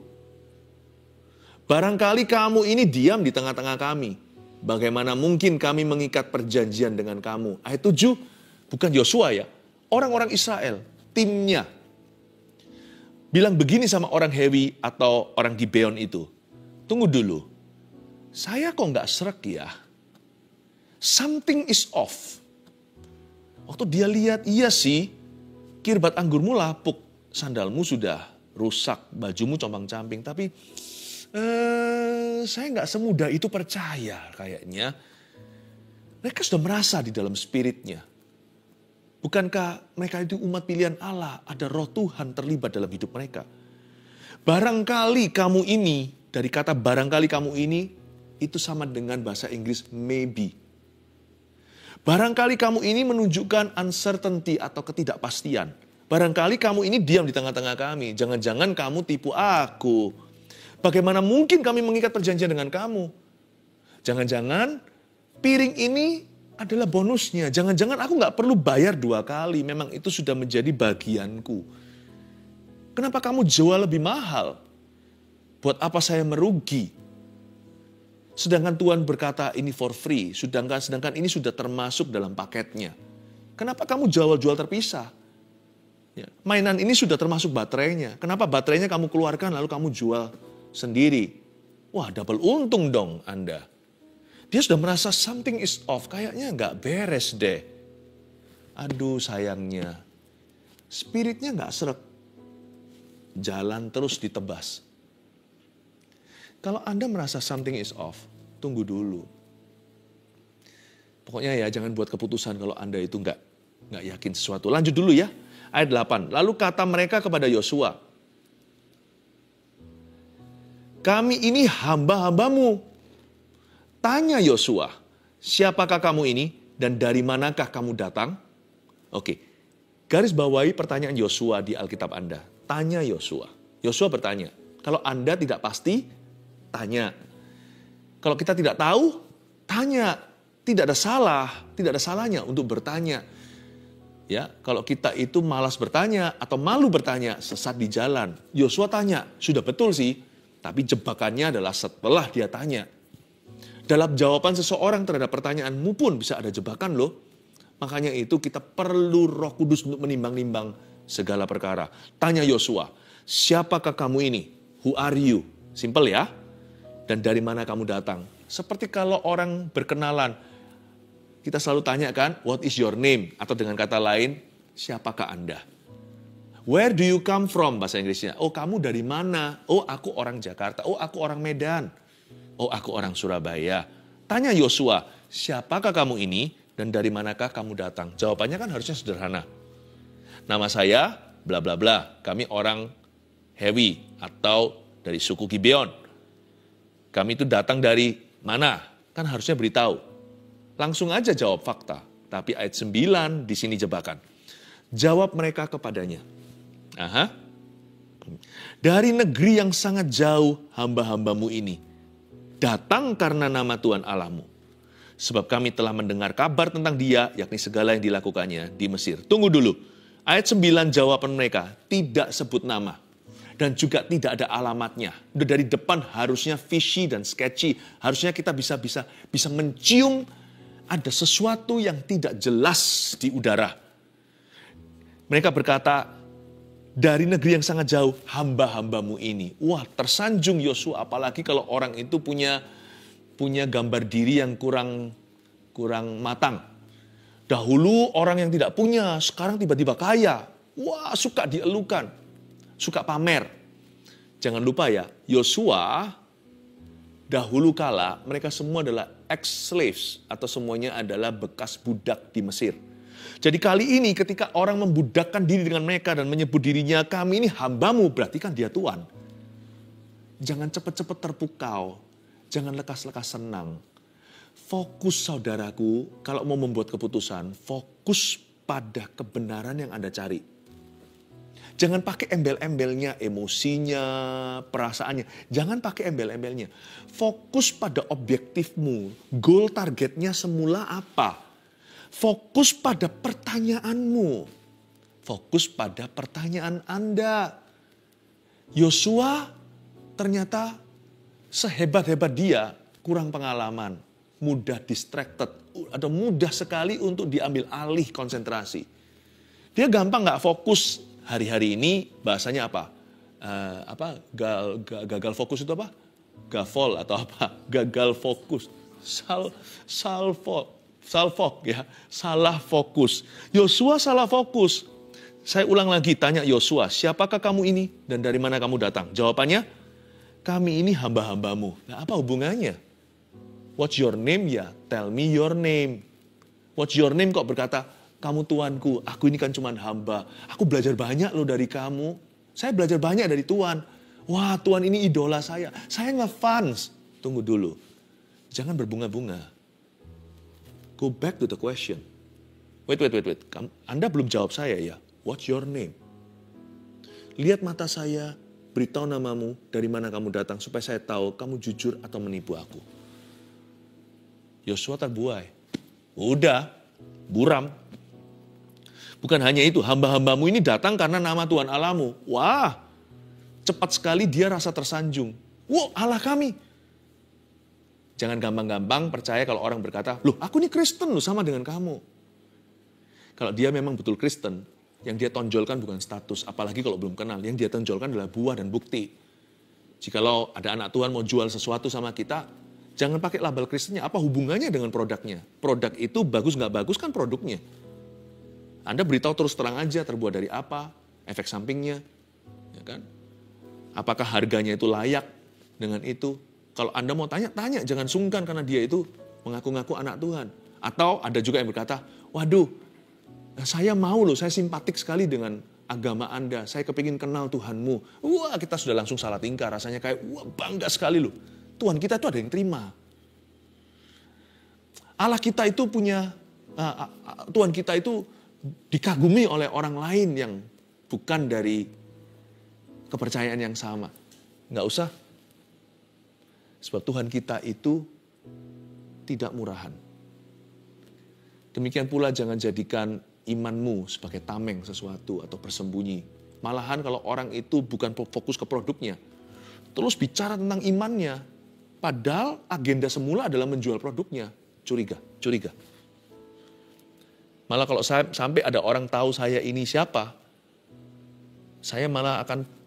barangkali kamu ini diam di tengah-tengah kami. Bagaimana mungkin kami mengikat perjanjian dengan kamu? Ayat 7, bukan Yosua ya, orang-orang Israel, timnya. Bilang begini sama orang Hewi atau orang Gibeon itu, tunggu dulu, saya kok nggak srek ya? Something is off. Waktu dia lihat, iya sih, kirbat anggurmu lapuk, sandalmu sudah rusak, bajumu compang-camping. Tapi saya nggak semudah itu percaya kayaknya. Mereka sudah merasa di dalam spiritnya. Bukankah mereka itu umat pilihan Allah, ada roh Tuhan terlibat dalam hidup mereka. Barangkali kamu ini, dari kata barangkali kamu ini, itu sama dengan bahasa Inggris maybe. Barangkali kamu ini menunjukkan uncertainty atau ketidakpastian. Barangkali kamu ini diam di tengah-tengah kami. Jangan-jangan kamu tipu aku. Bagaimana mungkin kami mengikat perjanjian dengan kamu? Jangan-jangan piring ini adalah bonusnya. Jangan-jangan aku nggak perlu bayar 2 kali. Memang itu sudah menjadi bagianku. Kenapa kamu jual lebih mahal? Buat apa saya merugi? Sedangkan Tuhan berkata ini for free. Sedangkan ini sudah termasuk dalam paketnya. Kenapa kamu jual-jual terpisah? Ya, mainan ini sudah termasuk baterainya. Kenapa baterainya kamu keluarkan lalu kamu jual sendiri? Wah, double untung dong Anda. Dia sudah merasa something is off. Kayaknya nggak beres deh. Aduh sayangnya. Spiritnya nggak seret. Jalan terus ditebas. Kalau Anda merasa something is off, tunggu dulu. Pokoknya ya jangan buat keputusan kalau Anda itu nggak yakin sesuatu. Lanjut dulu ya. Ayat 8. Lalu kata mereka kepada Yosua, kami ini hamba-hambamu. Tanya Yosua, siapakah kamu ini dan dari manakah kamu datang? Oke, garis bawahi pertanyaan Yosua di Alkitab Anda. Tanya Yosua. Yosua bertanya, kalau Anda tidak pasti, tanya. Kalau kita tidak tahu, tanya. Tidak ada salahnya untuk bertanya. Ya, kalau kita itu malas bertanya atau malu bertanya, sesat di jalan. Yosua tanya, sudah betul sih, tapi jebakannya adalah setelah dia tanya. Dalam jawaban seseorang terhadap pertanyaanmu pun bisa ada jebakan loh. Makanya itu kita perlu Roh Kudus untuk menimbang-nimbang segala perkara. Tanya Yosua, siapakah kamu ini? Who are you? Simple ya. Dan dari mana kamu datang? Seperti kalau orang berkenalan, kita selalu tanyakan, what is your name? Atau dengan kata lain, siapakah Anda? Where do you come from? Bahasa Inggrisnya. Oh, kamu dari mana? Oh, aku orang Jakarta. Oh, aku orang Medan. Oh, aku orang Surabaya. Tanya Yosua, siapakah kamu ini? Dan dari manakah kamu datang? Jawabannya kan harusnya sederhana. Nama saya, bla bla bla. Kami orang Hewi atau dari suku Gibeon. Kami itu datang dari mana? Kan harusnya beritahu. Langsung aja jawab fakta. Tapi ayat 9 di sini jebakan. Jawab mereka kepadanya. Dari negeri yang sangat jauh hamba-hambamu ini. Datang karena nama Tuhan Allahmu. Sebab kami telah mendengar kabar tentang dia, yakni segala yang dilakukannya di Mesir. Tunggu dulu. Ayat 9 jawaban mereka, tidak sebut nama. Dan juga tidak ada alamatnya. Udah dari depan harusnya fishy dan sketchy. Harusnya kita bisa mencium ada sesuatu yang tidak jelas di udara. Mereka berkata, dari negeri yang sangat jauh, hamba-hambamu ini. Wah, tersanjung Yosua, apalagi kalau orang itu punya gambar diri yang kurang matang. Dahulu orang yang tidak punya, sekarang tiba-tiba kaya. Wah, suka dielukan, suka pamer. Jangan lupa ya, Yosua dahulu kala mereka semua adalah ex-slaves atau semuanya adalah bekas budak di Mesir. Jadi kali ini ketika orang membudakkan diri dengan mereka dan menyebut dirinya, kami ini hambamu, berarti kan dia Tuhan. Jangan cepat-cepat terpukau, jangan lekas-lekas senang. Fokus saudaraku, kalau mau membuat keputusan, fokus pada kebenaran yang Anda cari. Jangan pakai embel-embelnya, emosinya, perasaannya. Jangan pakai embel-embelnya. Fokus pada objektifmu, goal targetnya semula apa. Fokus pada pertanyaanmu. Fokus pada pertanyaan Anda. Yosua ternyata sehebat-hebat dia kurang pengalaman. Mudah distracted. Atau mudah sekali untuk diambil alih konsentrasi. Dia gampang gak fokus. Hari-hari ini bahasanya apa? Gagal fokus itu apa? Gafol atau apa? Gagal fokus. Salfok ya, salah fokus. Yosua salah fokus. Saya ulang lagi tanya Yosua, siapakah kamu ini dan dari mana kamu datang? Jawabannya, kami ini hamba-hambamu. Nah, apa hubungannya? What's your name ya? Tell me your name. What's your name kok berkata, kamu Tuanku, aku ini kan cuma hamba. Aku belajar banyak loh dari kamu. Saya belajar banyak dari Tuhan. Wah, Tuhan ini idola saya. Saya ngefans. Tunggu dulu. Jangan berbunga-bunga. Go back to the question. Wait. Anda belum jawab saya ya. What's your name? Lihat mata saya, beritahu namamu, dari mana kamu datang, supaya saya tahu kamu jujur atau menipu aku. Yosua terbuai. Udah, buram. Bukan hanya itu, hamba-hambamu ini datang karena nama Tuhan Allahmu. Wah, cepat sekali dia rasa tersanjung. Wah, Allah kami. Jangan gampang-gampang percaya kalau orang berkata, loh aku ini Kristen loh sama dengan kamu. Kalau dia memang betul Kristen, yang dia tonjolkan bukan status, apalagi kalau belum kenal. Yang dia tonjolkan adalah buah dan bukti. Jikalau ada anak Tuhan mau jual sesuatu sama kita, jangan pakai label Kristennya. Apa hubungannya dengan produknya? Produk itu bagus nggak bagus kan produknya. Anda beritahu terus terang aja terbuat dari apa, efek sampingnya. Ya kan? Apakah harganya itu layak dengan itu? Kalau Anda mau tanya, jangan sungkan karena dia itu mengaku-ngaku anak Tuhan. Atau ada juga yang berkata, waduh, saya mau loh, saya simpatik sekali dengan agama Anda. Saya kepingin kenal Tuhanmu. Wah, kita sudah langsung salah tingkah. Rasanya kayak, wah bangga sekali loh. Tuhan kita itu ada yang terima. Allah kita itu punya, Tuhan kita itu dikagumi oleh orang lain yang bukan dari kepercayaan yang sama. Nggak usah. Sebab Tuhan kita itu tidak murahan. Demikian pula jangan jadikan imanmu sebagai tameng sesuatu atau bersembunyi. Malahan kalau orang itu bukan fokus ke produknya, terus bicara tentang imannya, padahal agenda semula adalah menjual produknya. Curiga. Malah kalau sampai ada orang tahu saya ini siapa, saya malah akan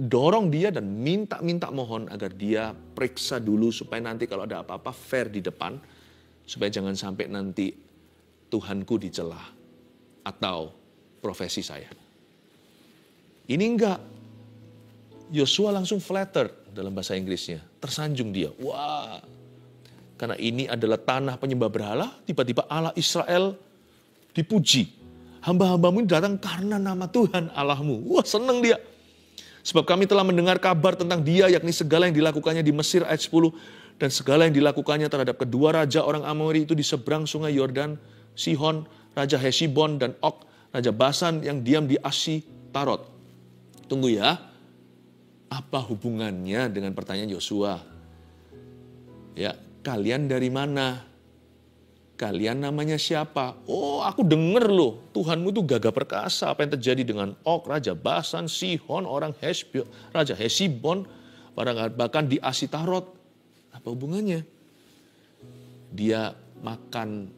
dorong dia dan minta mohon agar dia periksa dulu supaya nanti kalau ada apa-apa fair di depan, supaya jangan sampai nanti Tuhanku dicela atau profesi saya. Ini enggak. Yosua langsung flatter dalam bahasa Inggrisnya. Tersanjung dia. Wah, karena ini adalah tanah penyembah berhala, tiba-tiba Allah Israel dipuji. Hamba-hambamu ini datang karena nama Tuhan Allahmu. Wah, senang dia. Sebab kami telah mendengar kabar tentang dia, yakni segala yang dilakukannya di Mesir, ayat 10, dan segala yang dilakukannya terhadap kedua raja orang Amori itu di seberang sungai Yordan, Sihon, Raja Hesibon, dan Og, Raja Basan yang diam di Asy-Tarot. Tunggu ya, apa hubungannya dengan pertanyaan Yosua? Ya, kalian dari mana? kalian namanya siapa? Oh, aku denger loh, Tuhanmu itu gagah perkasa. Apa yang terjadi dengan Og, Raja Basan, Sihon, orang Hesbon, Raja Hesibon, bahkan di Asitarot. Apa hubungannya? Dia makan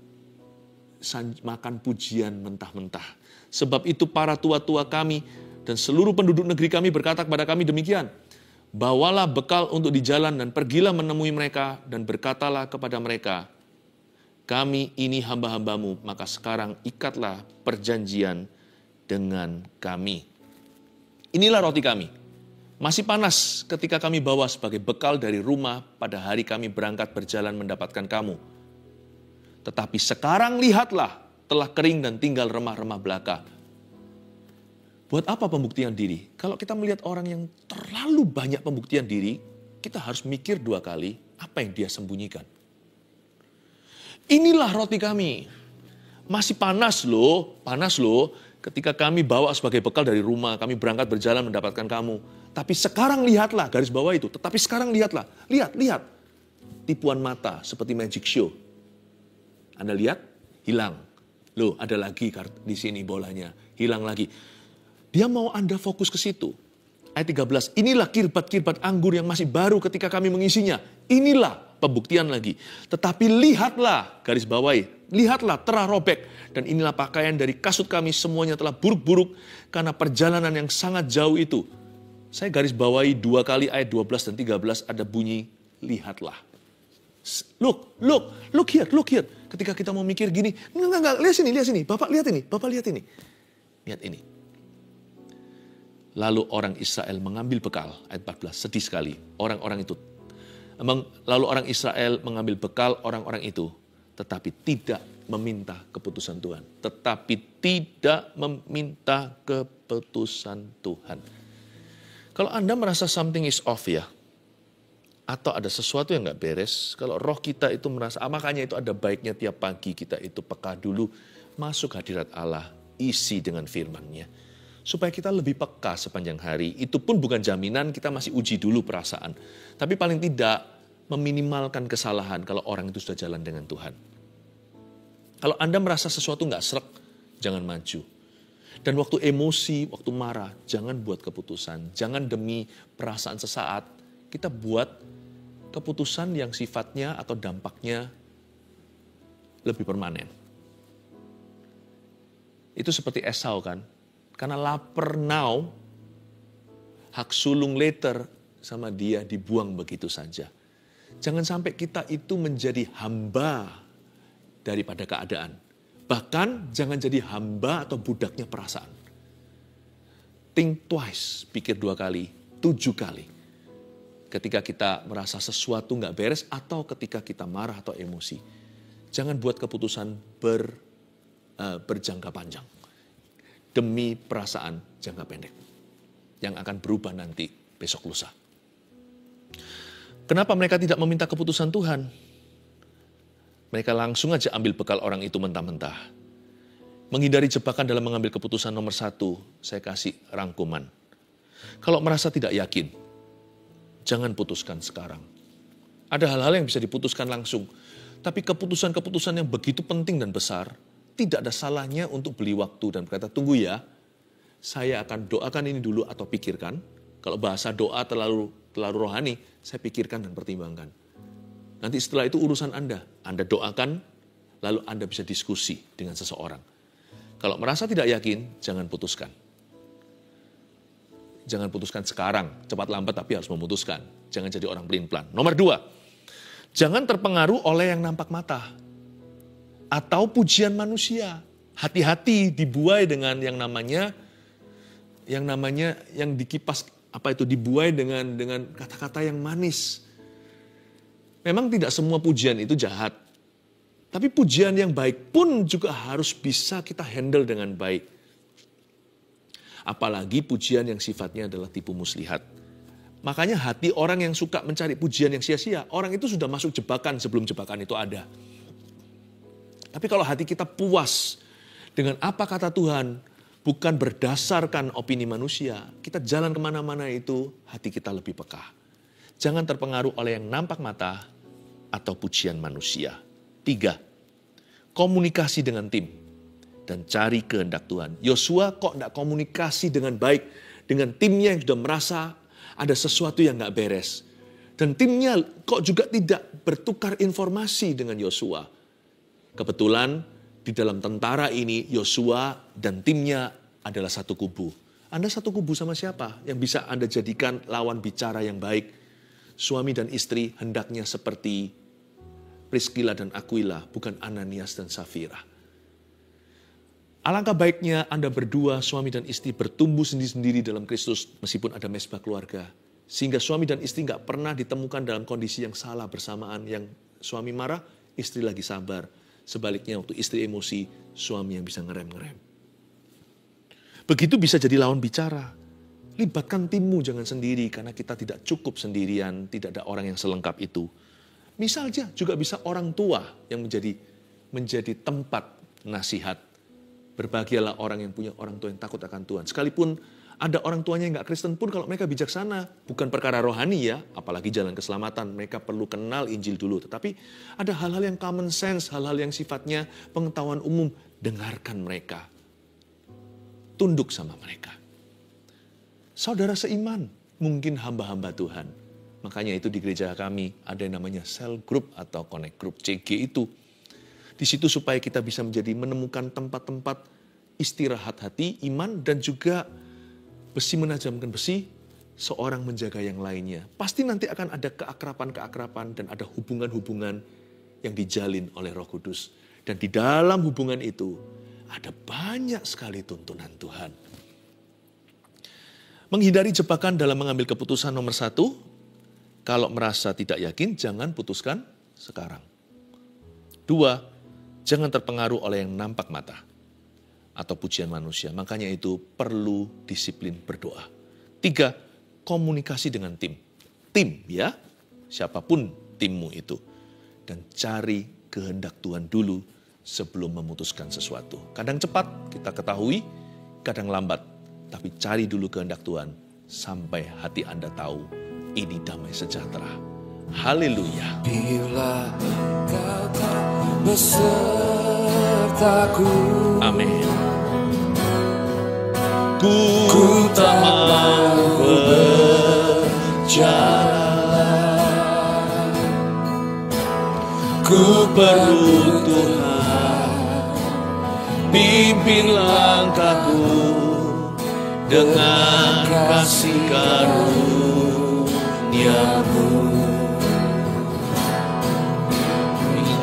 pujian mentah-mentah. Sebab itu para tua-tua kami dan seluruh penduduk negeri kami berkata kepada kami demikian. Bawalah bekal untuk di jalan dan pergilah menemui mereka dan berkatalah kepada mereka, kami ini hamba-hambamu, maka sekarang ikatlah perjanjian dengan kami. Inilah roti kami. Masih panas ketika kami bawa sebagai bekal dari rumah pada hari kami berangkat berjalan mendapatkan kamu. Tetapi sekarang lihatlah, telah kering dan tinggal remah-remah belaka. Buat apa pembuktian diri? Kalau kita melihat orang yang terlalu banyak pembuktian diri, kita harus mikir 2 kali apa yang dia sembunyikan. Inilah roti kami. Masih panas loh. Ketika kami bawa sebagai bekal dari rumah, kami berangkat berjalan mendapatkan kamu. Tapi sekarang lihatlah, garis bawah itu. Tetapi sekarang lihatlah. Lihat. Tipuan mata seperti magic show. Anda lihat, hilang. Loh, ada lagi di sini bolanya. Hilang lagi. Dia mau Anda fokus ke situ. Ayat 13, inilah kirbat-kirbat anggur yang masih baru ketika kami mengisinya. Inilah pembuktian lagi. Tetapi lihatlah, garis bawahi, lihatlah telah robek. Dan inilah pakaian dari kasut kami semuanya telah buruk-buruk karena perjalanan yang sangat jauh itu. Saya garis bawahi 2 kali ayat 12 dan 13 ada bunyi, lihatlah. Look here. Ketika kita mau mikir gini, enggak, lihat sini. Bapak lihat ini. Lihat ini. Lalu orang Israel mengambil bekal, ayat 14, sedih sekali. Lalu orang Israel mengambil bekal orang-orang itu, tetapi tidak meminta keputusan Tuhan. Kalau Anda merasa something is off ya, atau ada sesuatu yang gak beres, kalau roh kita itu merasa, makanya itu ada baiknya tiap pagi kita itu peka dulu, masuk hadirat Allah, isi dengan firman-Nya. Supaya kita lebih peka sepanjang hari. Itu pun bukan jaminan, kita masih uji dulu perasaan. Tapi paling tidak meminimalkan kesalahan kalau orang itu sudah jalan dengan Tuhan. Kalau Anda merasa sesuatu nggak srek, jangan maju. Dan waktu emosi, waktu marah, jangan buat keputusan. Jangan demi perasaan sesaat, kita buat keputusan yang sifatnya atau dampaknya lebih permanen. Itu seperti Esau kan. Karena lapar now, hak sulung later sama dia dibuang begitu saja. Jangan sampai kita itu menjadi hamba daripada keadaan. Bahkan jangan jadi hamba atau budaknya perasaan. Think twice, pikir 2 kali, 7 kali. Ketika kita merasa sesuatu nggak beres atau ketika kita marah atau emosi. Jangan buat keputusan berjangka panjang. Demi perasaan jangka pendek. Yang akan berubah nanti besok lusa. Kenapa mereka tidak meminta keputusan Tuhan? Mereka langsung aja ambil bekal orang itu mentah-mentah. Menghindari jebakan dalam mengambil keputusan nomor 1, saya kasih rangkuman. Kalau merasa tidak yakin, jangan putuskan sekarang. Ada hal-hal yang bisa diputuskan langsung. Tapi keputusan-keputusan yang begitu penting dan besar, tidak ada salahnya untuk beli waktu dan berkata, tunggu ya, saya akan doakan ini dulu atau pikirkan. Kalau bahasa doa terlalu rohani, saya pikirkan dan pertimbangkan. Nanti setelah itu urusan Anda. Anda doakan, lalu Anda bisa diskusi dengan seseorang. Kalau merasa tidak yakin, jangan putuskan. Jangan putuskan sekarang, cepat lambat tapi harus memutuskan. Jangan jadi orang pelin-pelan. Nomor 2, jangan terpengaruh oleh yang nampak mata. Atau pujian manusia. Hati-hati dibuai dengan yang dikipas, dibuai dengan kata-kata yang manis. Memang tidak semua pujian itu jahat. Tapi pujian yang baik pun juga harus bisa kita handle dengan baik. Apalagi pujian yang sifatnya adalah tipu muslihat. Makanya hati orang yang suka mencari pujian yang sia-sia, orang itu sudah masuk jebakan sebelum jebakan itu ada. Tapi kalau hati kita puas dengan apa kata Tuhan, bukan berdasarkan opini manusia, kita jalan kemana-mana itu, hati kita lebih peka. Jangan terpengaruh oleh yang nampak mata atau pujian manusia. 3, komunikasi dengan tim dan cari kehendak Tuhan. Yosua kok tidak komunikasi dengan baik dengan timnya yang sudah merasa ada sesuatu yang nggak beres. Dan timnya kok juga tidak bertukar informasi dengan Yosua. Kebetulan di dalam tentara ini Yosua dan timnya adalah satu kubu. Anda satu kubu sama siapa yang bisa Anda jadikan lawan bicara yang baik? Suami dan istri hendaknya seperti Priskila dan Aquila, bukan Ananias dan Safira. Alangkah baiknya Anda berdua, suami dan istri, bertumbuh sendiri-sendiri dalam Kristus meskipun ada mesbah keluarga. Sehingga suami dan istri nggak pernah ditemukan dalam kondisi yang salah bersamaan. Yang suami marah, istri lagi sabar. Sebaliknya waktu istri emosi, suami yang bisa ngerem-ngerem. Begitu bisa jadi lawan bicara. Libatkan timmu, jangan sendiri, karena kita tidak cukup sendirian, tidak ada orang yang selengkap itu. Misalnya juga bisa orang tua yang menjadi tempat nasihat. Berbahagialah orang yang punya orang tua yang takut akan Tuhan. Sekalipun ada orang tuanya yang nggak Kristen pun kalau mereka bijaksana, bukan perkara rohani ya, apalagi jalan keselamatan, mereka perlu kenal Injil dulu. Tetapi ada hal-hal yang common sense, hal-hal yang sifatnya pengetahuan umum, dengarkan mereka. Tunduk sama mereka. Saudara seiman, mungkin hamba-hamba Tuhan. Makanya itu di gereja kami ada yang namanya cell group atau connect group, CG itu. Di situ supaya kita bisa menemukan tempat-tempat istirahat hati, iman, dan juga besi menajamkan besi, seorang menjaga yang lainnya. Pasti nanti akan ada keakraban-keakraban dan ada hubungan-hubungan yang dijalin oleh Roh Kudus. Dan di dalam hubungan itu ada banyak sekali tuntunan Tuhan. Menghindari jebakan dalam mengambil keputusan nomor 1, kalau merasa tidak yakin, jangan putuskan sekarang. 2, jangan terpengaruh oleh yang nampak mata atau pujian manusia. Makanya itu perlu disiplin berdoa. 3, komunikasi dengan tim. Tim ya, siapapun timmu itu. Dan cari kehendak Tuhan dulu sebelum memutuskan sesuatu. Kadang cepat kita ketahui, kadang lambat. Tapi cari dulu kehendak Tuhan sampai hati Anda tahu ini damai sejahtera. Haleluya. Bila Kau tak besertaku, Amin. Ku tak mau berjalan. Ku perlu Tuhan, pimpin langkahku dengan kasih karunia-Mu.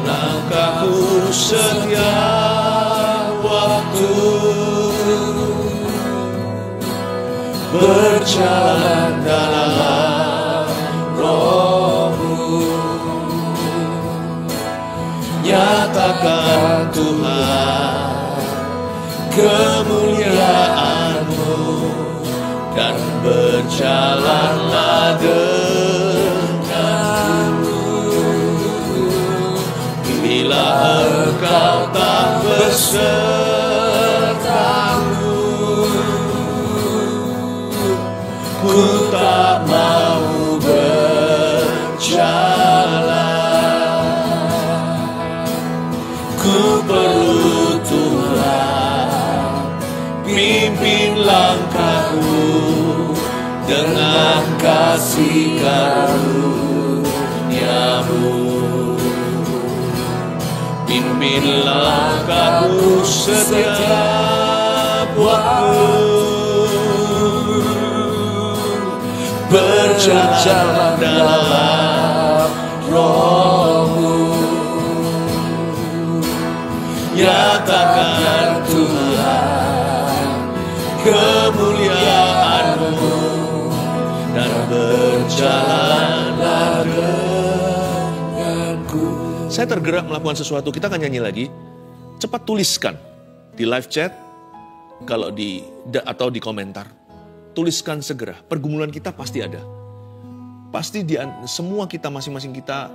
Langkahku setiap waktu berjalan dalam Roh-Mu. Nyatakan Tuhan kemuliaan-Mu dan berjalanlah denganku. Bila Engkau tak besertaku, ku tak mau berjalan. Ku perlu Tuhan, pimpin langkahku dengan kasih karunia-Mu. Pimpin langkahku setiap waktu, berjalan dalam Roh-Mu. Nyatakan Tuhan kemuliaan-Mu dan berjalanlah denganku. Saya tergerak melakukan sesuatu, kita akan nyanyi lagi. Cepat tuliskan di live chat, kalau atau di komentar. Tuliskan segera, pergumulan kita pasti ada. Pasti semua kita, masing-masing kita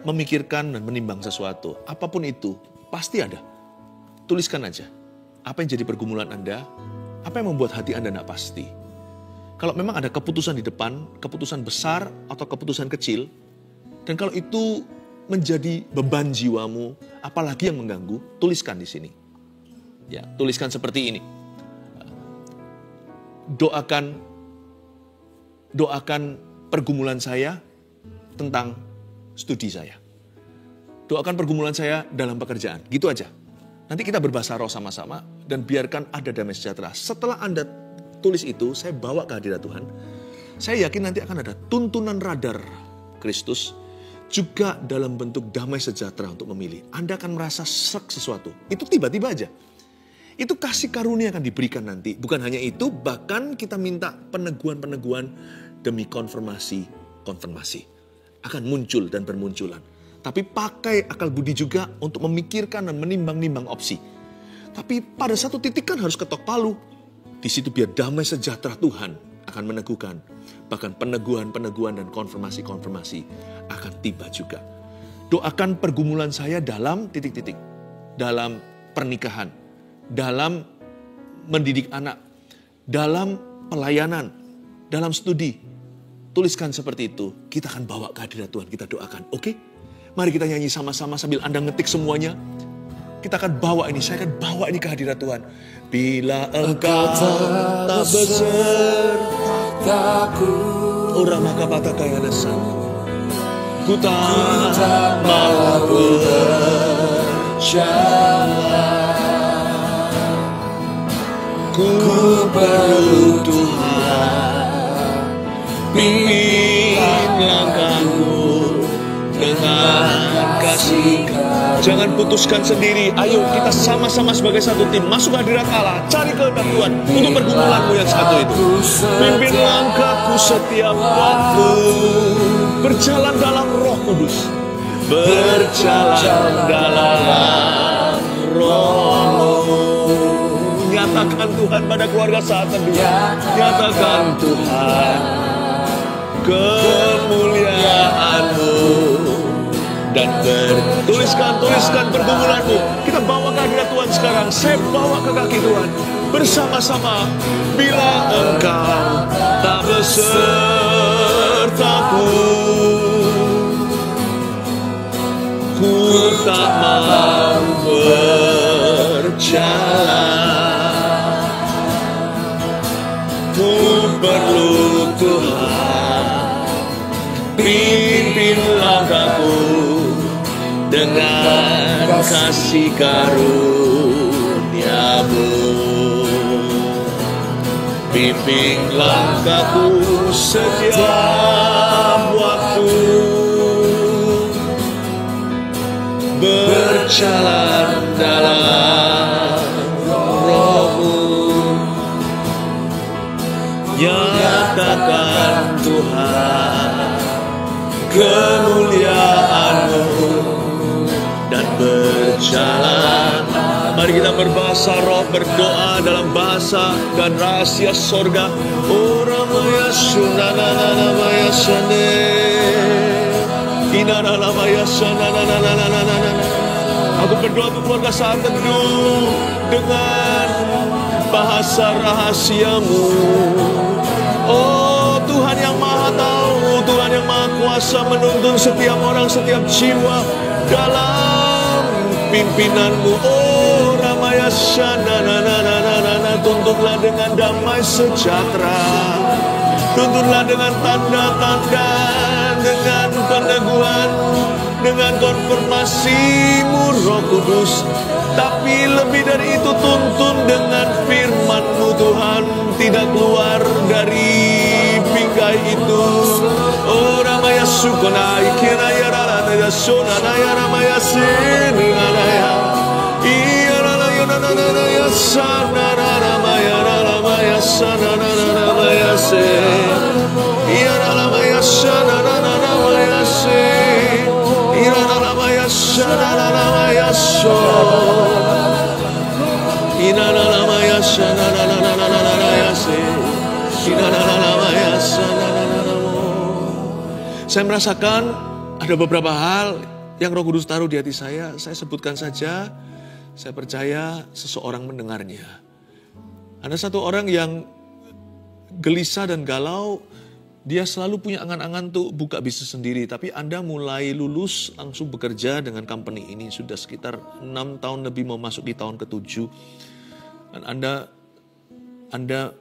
memikirkan dan menimbang sesuatu. Apapun itu, pasti ada. Tuliskan aja. Apa yang jadi pergumulan Anda? Apa yang membuat hati Anda tidak pasti? Kalau memang ada keputusan di depan, keputusan besar atau keputusan kecil, dan kalau itu menjadi beban jiwamu, apalagi yang mengganggu, tuliskan di sini. Ya, tuliskan seperti ini. Doakan pergumulan saya tentang studi saya. Doakan pergumulan saya dalam pekerjaan. Gitu aja. Nanti kita berbahasa roh sama-sama dan biarkan ada damai sejahtera. Setelah Anda tulis itu, saya bawa ke hadirat Tuhan. Saya yakin nanti akan ada tuntunan radar Kristus juga dalam bentuk damai sejahtera untuk memilih. Anda akan merasa serak sesuatu. Itu tiba-tiba aja. Itu kasih karunia akan diberikan nanti. Bukan hanya itu, bahkan kita minta peneguhan-peneguhan demi konfirmasi. Akan muncul dan bermunculan. Tapi pakai akal budi juga untuk memikirkan dan menimbang-nimbang opsi. Tapi pada satu titik kan harus ketok palu. Di situ biar damai sejahtera Tuhan akan meneguhkan. Bahkan peneguhan-peneguhan dan konfirmasi-konfirmasi akan tiba juga. Doakan pergumulan saya dalam titik-titik. Dalam pernikahan. Dalam mendidik anak. Dalam pelayanan. Dalam studi. Tuliskan seperti itu. Kita akan bawa ke hadirat Tuhan. Kita doakan. Oke? Mari kita nyanyi sama-sama sambil Anda ngetik semuanya. Kita akan bawa ini, saya akan bawa ini ke hadirat Tuhan. Bila engkau tak besertaku, orang maka patah kaya dasar. Ku tak mau berjalan. Ku perlu Tuhan, pimpin langkahku dengan kasih. Jangan putuskan sendiri. Ayo kita sama-sama sebagai satu tim masuk hadirat Allah. Cari kehendak Tuhan untuk pergumulanmu yang satu itu. Pimpin langkahku setiap waktu. Berjalan dalam Roh Kudus. Berjalan dalam Roh-Mu. Nyatakan Tuhan pada keluarga saat teduh. Nyatakan Tuhan kemuliaan-Mu. Dan tuliskan pergumulanmu. Kita bawa ke hadirat Tuhan sekarang. Saya bawa ke kaki Tuhan. Bersama-sama. Bila engkau tak besertaku, ku tak mau berjalan. Ku perlu Tuhan, pimpin langkahku dengan kasih karunia-Mu. Bimbing langkahku setiap waktu. Berjalan dalam Roh-Mu. Nyatakan Tuhan kemuliaan-Mu. Dan berjalan. Mari kita berbahasa roh, berdoa dalam bahasa dan rahasia sorga. Oramaya sunananamaya sane. Inananamaya sananananananana. Aku berdoa untuk keluarga saat teduh dengan bahasa rahasia-Mu. Oh Tuhan yang Maha Tahu, Tuhan yang Maha Kuasa menuntun setiap orang, setiap jiwa dalam pimpinan-Mu. Oh Ramaya Shanananananana. Tuntunlah dengan damai sejahtera. Tuntunlah dengan tanda-tanda, dengan peneguhan, dengan konfirmasi-Mu Roh Kudus. Tapi lebih dari itu tuntun dengan firman-Mu Tuhan. Tidak keluar dari bingkai itu. Oh Ramaya Sukonai Kiraya Raya Sonanaya Ramaya Sininganaya. Iya Raya Nananaya Sanara Ramaya Ramaya Sanara Ramaya Se. Iya Ramaya Sanara Ramaya Se. Iya Ramaya Sanara Ramaya So. Ina Ramaya Sanara Ramaya Se. Ina Ramaya Sanara. Saya merasakan ada beberapa hal yang Roh Kudus taruh di hati saya sebutkan saja. Saya percaya seseorang mendengarnya. Ada satu orang yang gelisah dan galau Dia selalu punya angan-angan tuh buka bisnis sendiri. Tapi Anda mulai lulus langsung bekerja dengan company ini. Sudah sekitar 6 tahun lebih mau masuk di tahun ke-7. Dan Anda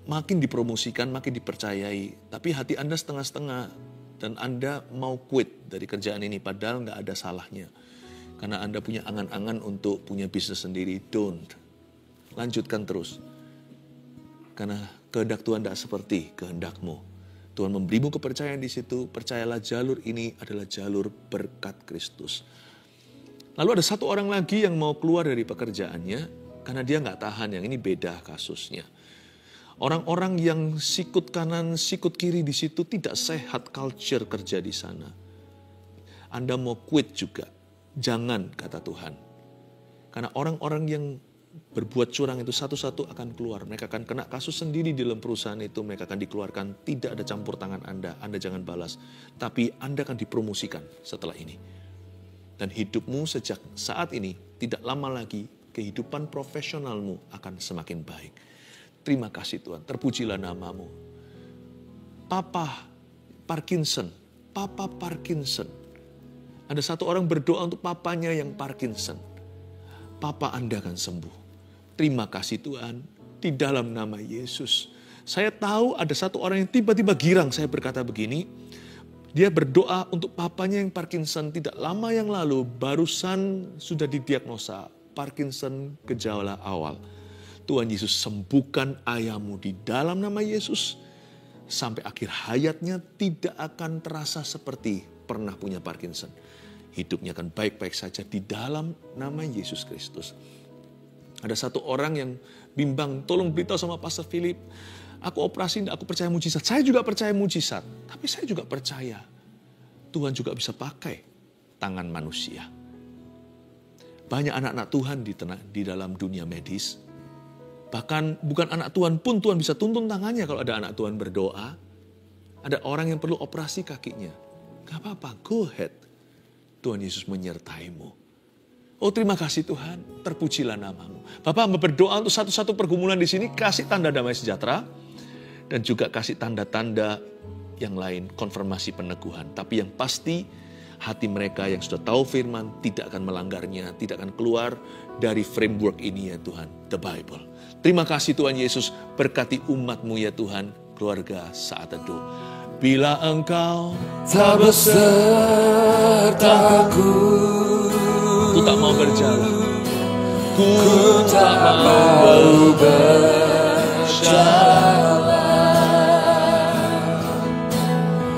makin dipromosikan, makin dipercayai. Tapi hati Anda setengah-setengah. Dan Anda mau quit dari kerjaan ini. Padahal nggak ada salahnya. Karena Anda punya angan-angan untuk punya bisnis sendiri. Don't. Lanjutkan terus. Karena kehendak Tuhan tidak seperti kehendakmu. Tuhan memberimu kepercayaan di situ. Percayalah jalur ini adalah jalur berkat Kristus. Lalu ada satu orang lagi yang mau keluar dari pekerjaannya karena dia nggak tahan. Yang ini beda kasusnya. Orang-orang yang sikut kanan, sikut kiri di situ tidak sehat culture kerja di sana. Anda mau quit juga. Jangan, kata Tuhan. Karena orang-orang yang berbuat curang itu satu-satu akan keluar. Mereka akan kena kasus sendiri di dalam perusahaan itu. Mereka akan dikeluarkan. Tidak ada campur tangan Anda. Anda jangan balas. Tapi Anda akan dipromosikan setelah ini. Dan hidupmu sejak saat ini, tidak lama lagi, kehidupan profesionalmu akan semakin baik. Terima kasih Tuhan. Terpujilah namamu. Papa Parkinson. Papa Parkinson. Ada satu orang berdoa untuk papanya yang Parkinson. Papa Anda akan sembuh. Terima kasih Tuhan, di dalam nama Yesus. Saya tahu ada satu orang yang tiba-tiba girang saya berkata begini. Dia berdoa untuk papanya yang Parkinson tidak lama yang lalu, barusan sudah didiagnosa Parkinson gejala awal. Tuhan Yesus sembuhkan ayahmu di dalam nama Yesus. Sampai akhir hayatnya tidak akan terasa seperti pernah punya Parkinson. Hidupnya akan baik-baik saja di dalam nama Yesus Kristus. Ada satu orang yang bimbang, tolong beritahu sama Pastor Philip, aku operasi, aku percaya mujizat. Saya juga percaya mujizat, tapi saya juga percaya Tuhan juga bisa pakai tangan manusia. Banyak anak-anak Tuhan di dalam dunia medis. Bahkan bukan anak Tuhan pun Tuhan bisa tuntun tangannya kalau ada anak Tuhan berdoa. Ada orang yang perlu operasi kakinya. Gak apa-apa, go ahead. Tuhan Yesus menyertaimu. Oh terima kasih Tuhan, terpujilah namamu. Bapak hamba berdoa untuk satu-satu pergumulan di sini, kasih tanda damai sejahtera. Dan juga kasih tanda-tanda yang lain, konfirmasi peneguhan. Tapi yang pasti, hati mereka yang sudah tahu firman, tidak akan melanggarnya, tidak akan keluar dari framework ini ya Tuhan, the Bible. Terima kasih Tuhan Yesus, berkati umat-Mu ya Tuhan, keluarga saat teduh. Bila Engkau tak besertaku, ku tak mau berjalan, ku tak mau berjalan.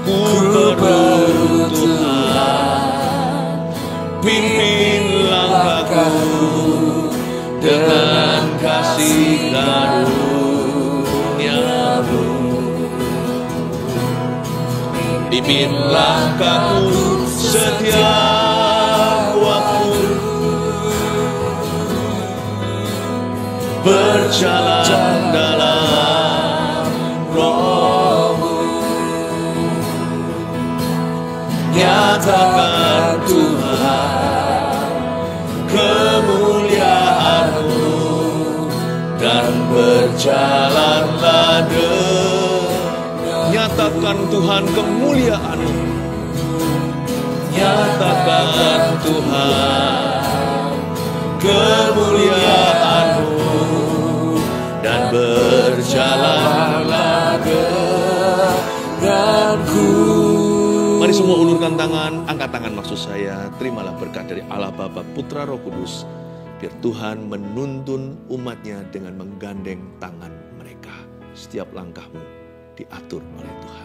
Ku perlu Tuhan, pimpin langkahku dengan kasih karunia-Mu. Pimpin langkahku setiap waktu, berjalan dalam Roh-Mu. Nyatakan Tuhan kemuliaan-Mu dan berjalanlah nyatakan Tuhan kemuliaan-Mu. Nyatakan Tuhan kemuliaan-Mu dan berjalanlah denganku. Mari semua ulurkan tangan, angkat tangan maksud saya. Terimalah berkat dari Allah Bapa, Putra, Roh Kudus. Biar Tuhan menuntun umatnya dengan menggandeng tangan mereka. Setiap langkahmu diatur oleh Tuhan.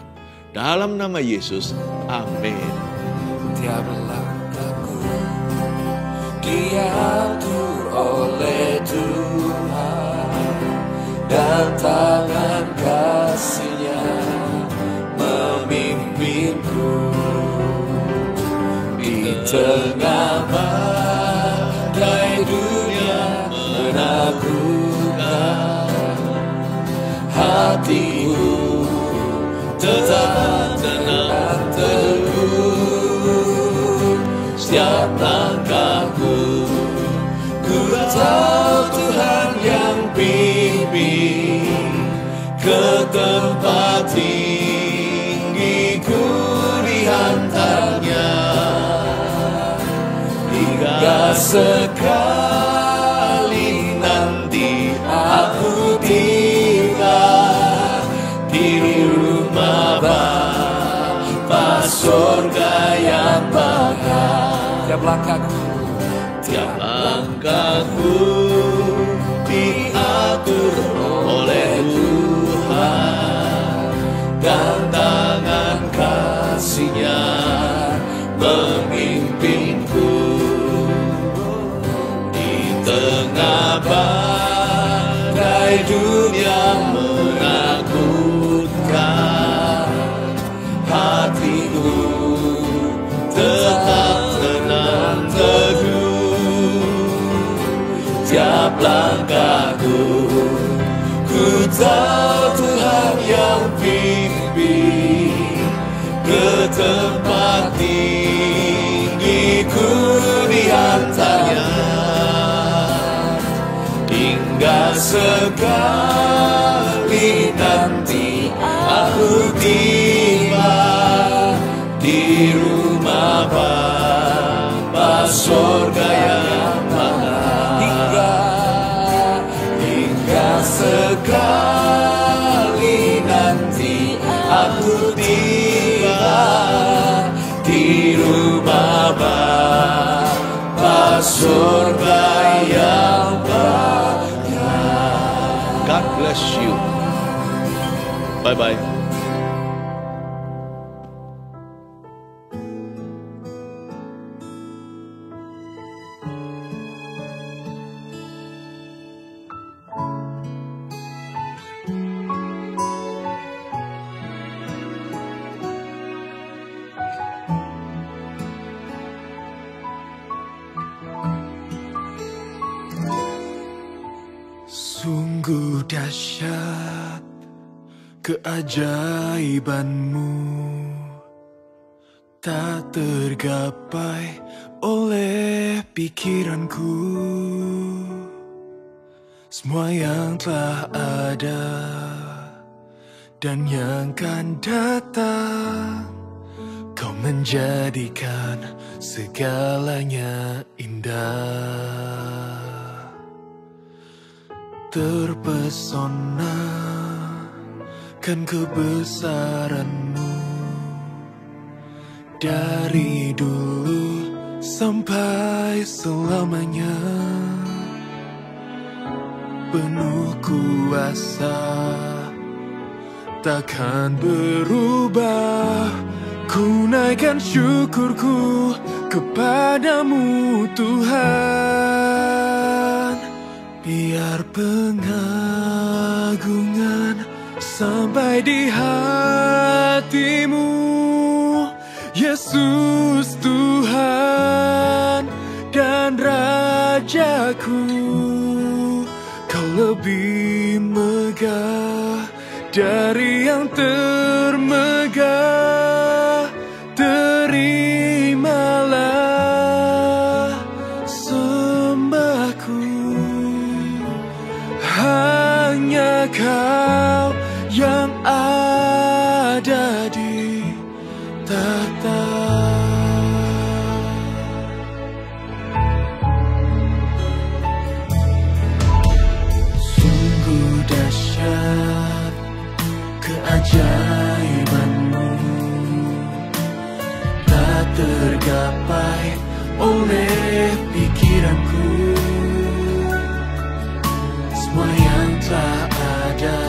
Dalam nama Yesus, amin. Tiap langkahku diatur oleh Tuhan, dan tangan kasih-Nya memimpinku di tengah badai dunia menakutkan. Hatiku tetap tenang teduh. Setiap langkahku, ku tahu Tuhan yang pimpin ke tempat sekali nanti aku tiba di rumah Bapa surga yang bakal. Tiap langkahku diatur oleh Tuhan, dan tangan kasih-Nya memimpinku. Di tengah badai dunia menakutkan, hatiku tetap tenang teduh. Tiap langkahku, ku tahu Tuhan yang pimpin ke tempat tinggiku diantaranya, hingga sekali nanti aku tiba di rumah Bapa surga yang mana. Hingga sekali nanti aku tiba di rumah Bapa surga yang bahagia. God bless you. Bye-bye. Sungguh dahsyat keajaiban-Mu, tak tergapai oleh pikiranku. Semua yang telah ada dan yang akan datang, Kau menjadikan segalanya indah. Terpesona kan kebesaran-Mu, dari dulu sampai selamanya. Penuh kuasa, takkan berubah. Ku naikkan syukurku kepadamu Tuhan. Biar pengagungan sampai di hatimu, Yesus Tuhan dan Rajaku. Kau lebih megah dari yang termegah. Terimalah sembahku, hanya Kau yang ada di tahta. Sungguh dahsyat keajaiban-Mu, tak tergapai oleh pikiranku. Semua yang telah ada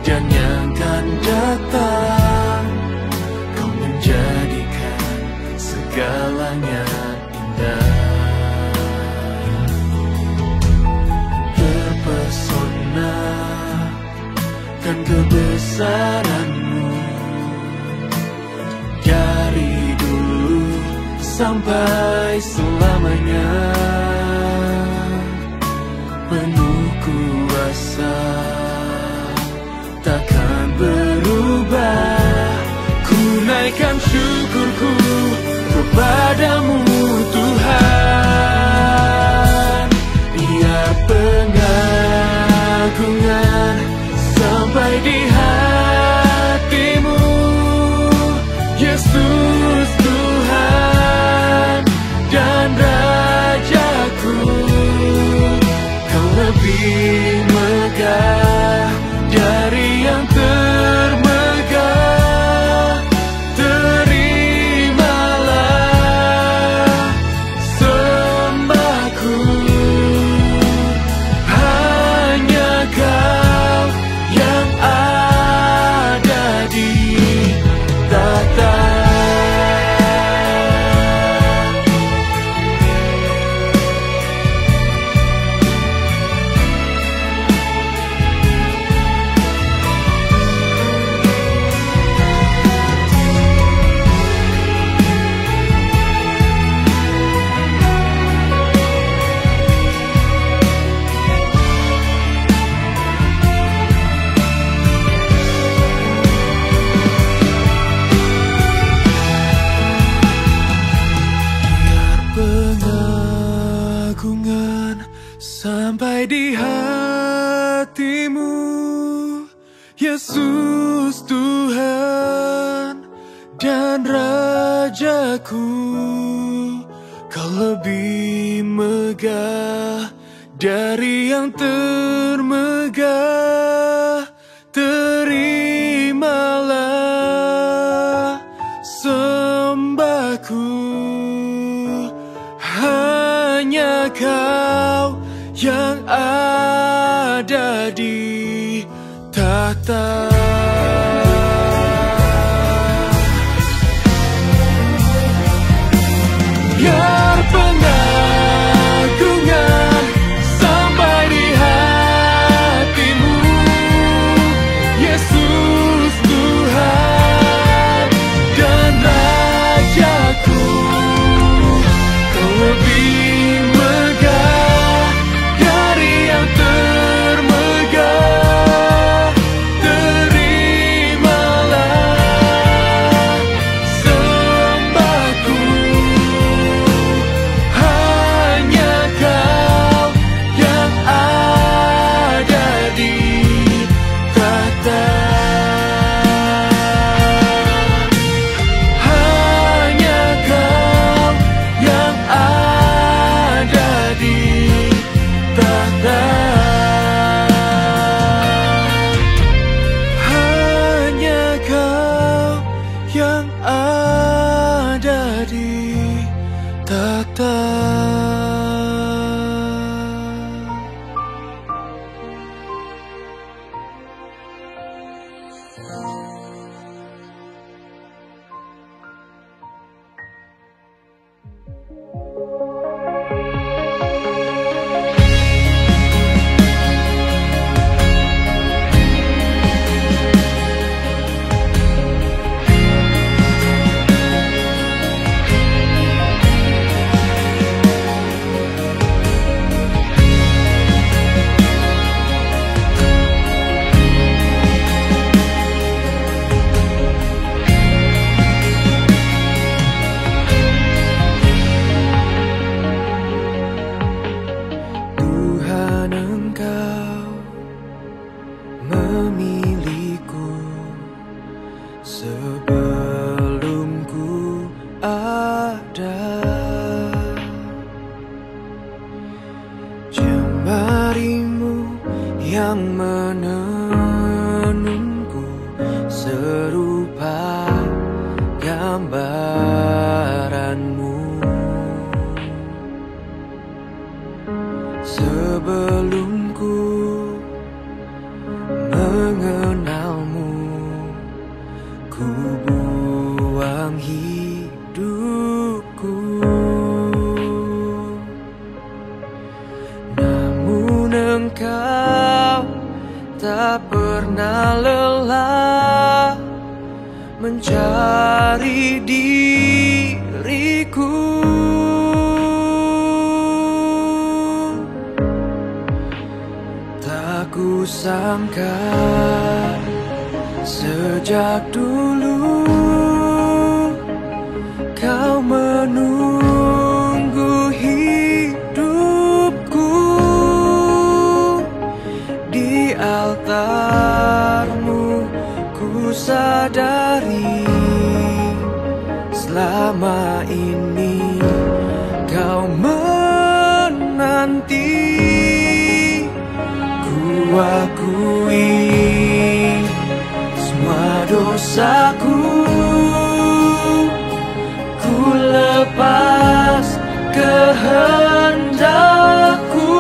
dan yang akan datang, Kau menjadikan segalanya indah. Terpesona kan kebesaran-Mu, dari dulu sampai selamanya. Penuh kuasa, takkan berubah. Ku naikkan syukurku kepadamu Tuhan. Biar pengagungan sampai di hatimu, Yesus Tuhan dan Raja. megah dari yang termegah. Terimalah sembahku, hanya Kau yang ada di tahta. Pengagungan sampai di hatimu, Yesus Tuhan dan Rajaku. Kau lebih megah dari yang termegah. Terimalah sembahku, hanya Kau yang ada di tahta. Biar pengagungan sampai di hatimu, Yesus Tuhan dan Rajaku. Kau lebih megah dari yang termegah. Terimalah sembahku, hanya Kau yang ada di tahta. Hanya Kau yang ada di tahta. Hanya Kau yang ada di tahta. Tuhan, Engkau memilihku sebelum ku ada. Jemarimu yang menenunku serupa gambaranmu. Sebelum ku mengenalmu, ku buang hidupku. Namun Engkau tak pernah lelah mencari diriku. Tak kusangka sejak dulu Kau menunggu hidupku di altar-Mu. Ku sadari selama ini Kau menanti akui semua dosaku, ku lepas kehendakku,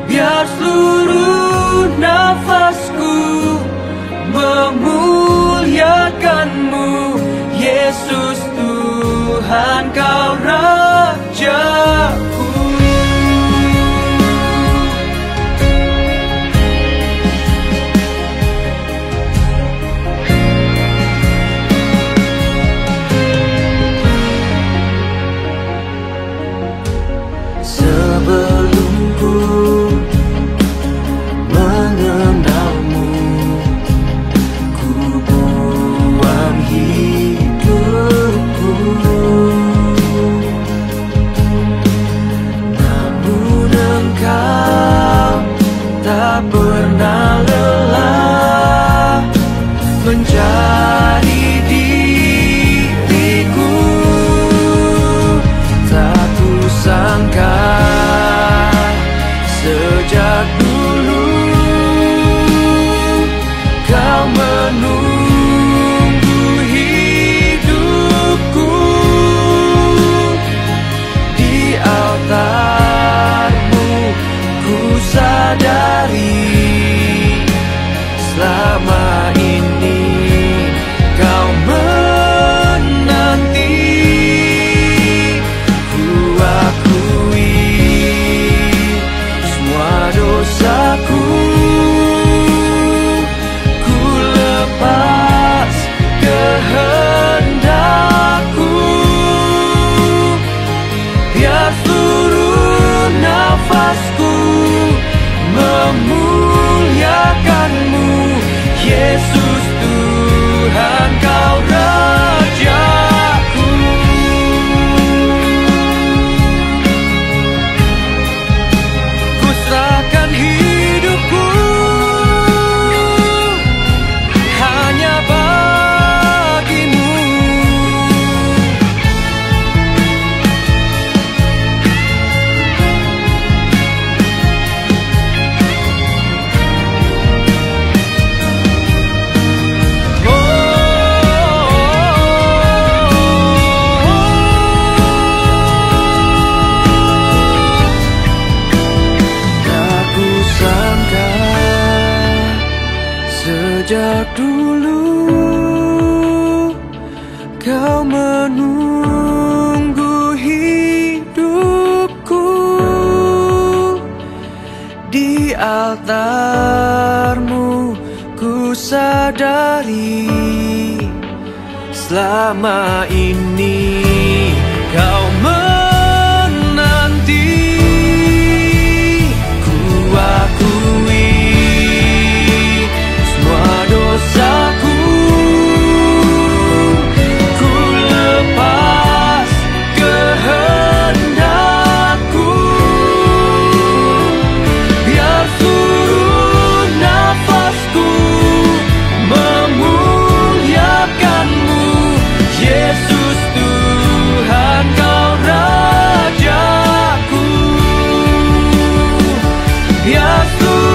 biar seluruh nafasku memuliakanmu. Yesus Tuhan, Kau Rajaku. Sebelum ku mengenalmu, ku buang hidupku, namun Engkau tak pernah lelah mencari diriku. Tak kusangka sejak dulu Kau menunggu hidupku. Di altar-Mu ku sadari selama ini Kau menanti. Ku akui semua dosaku, ku lepas kehendakku, biar seluruh nafasku memuliakanmu. Yesus Tuhan, Kau Rajaku. Ku serahkan hidupku hanya bagimu. Sejak dulu Kau menunggu hidupku. Di altar-Mu ku sadari selama ini Kau menanti. Ku akui dosaku, ku lepas kehendakku, biar seluruh nafasku memuliakanmu. Yesus Tuhan, Kau Rajaku, biar seluruh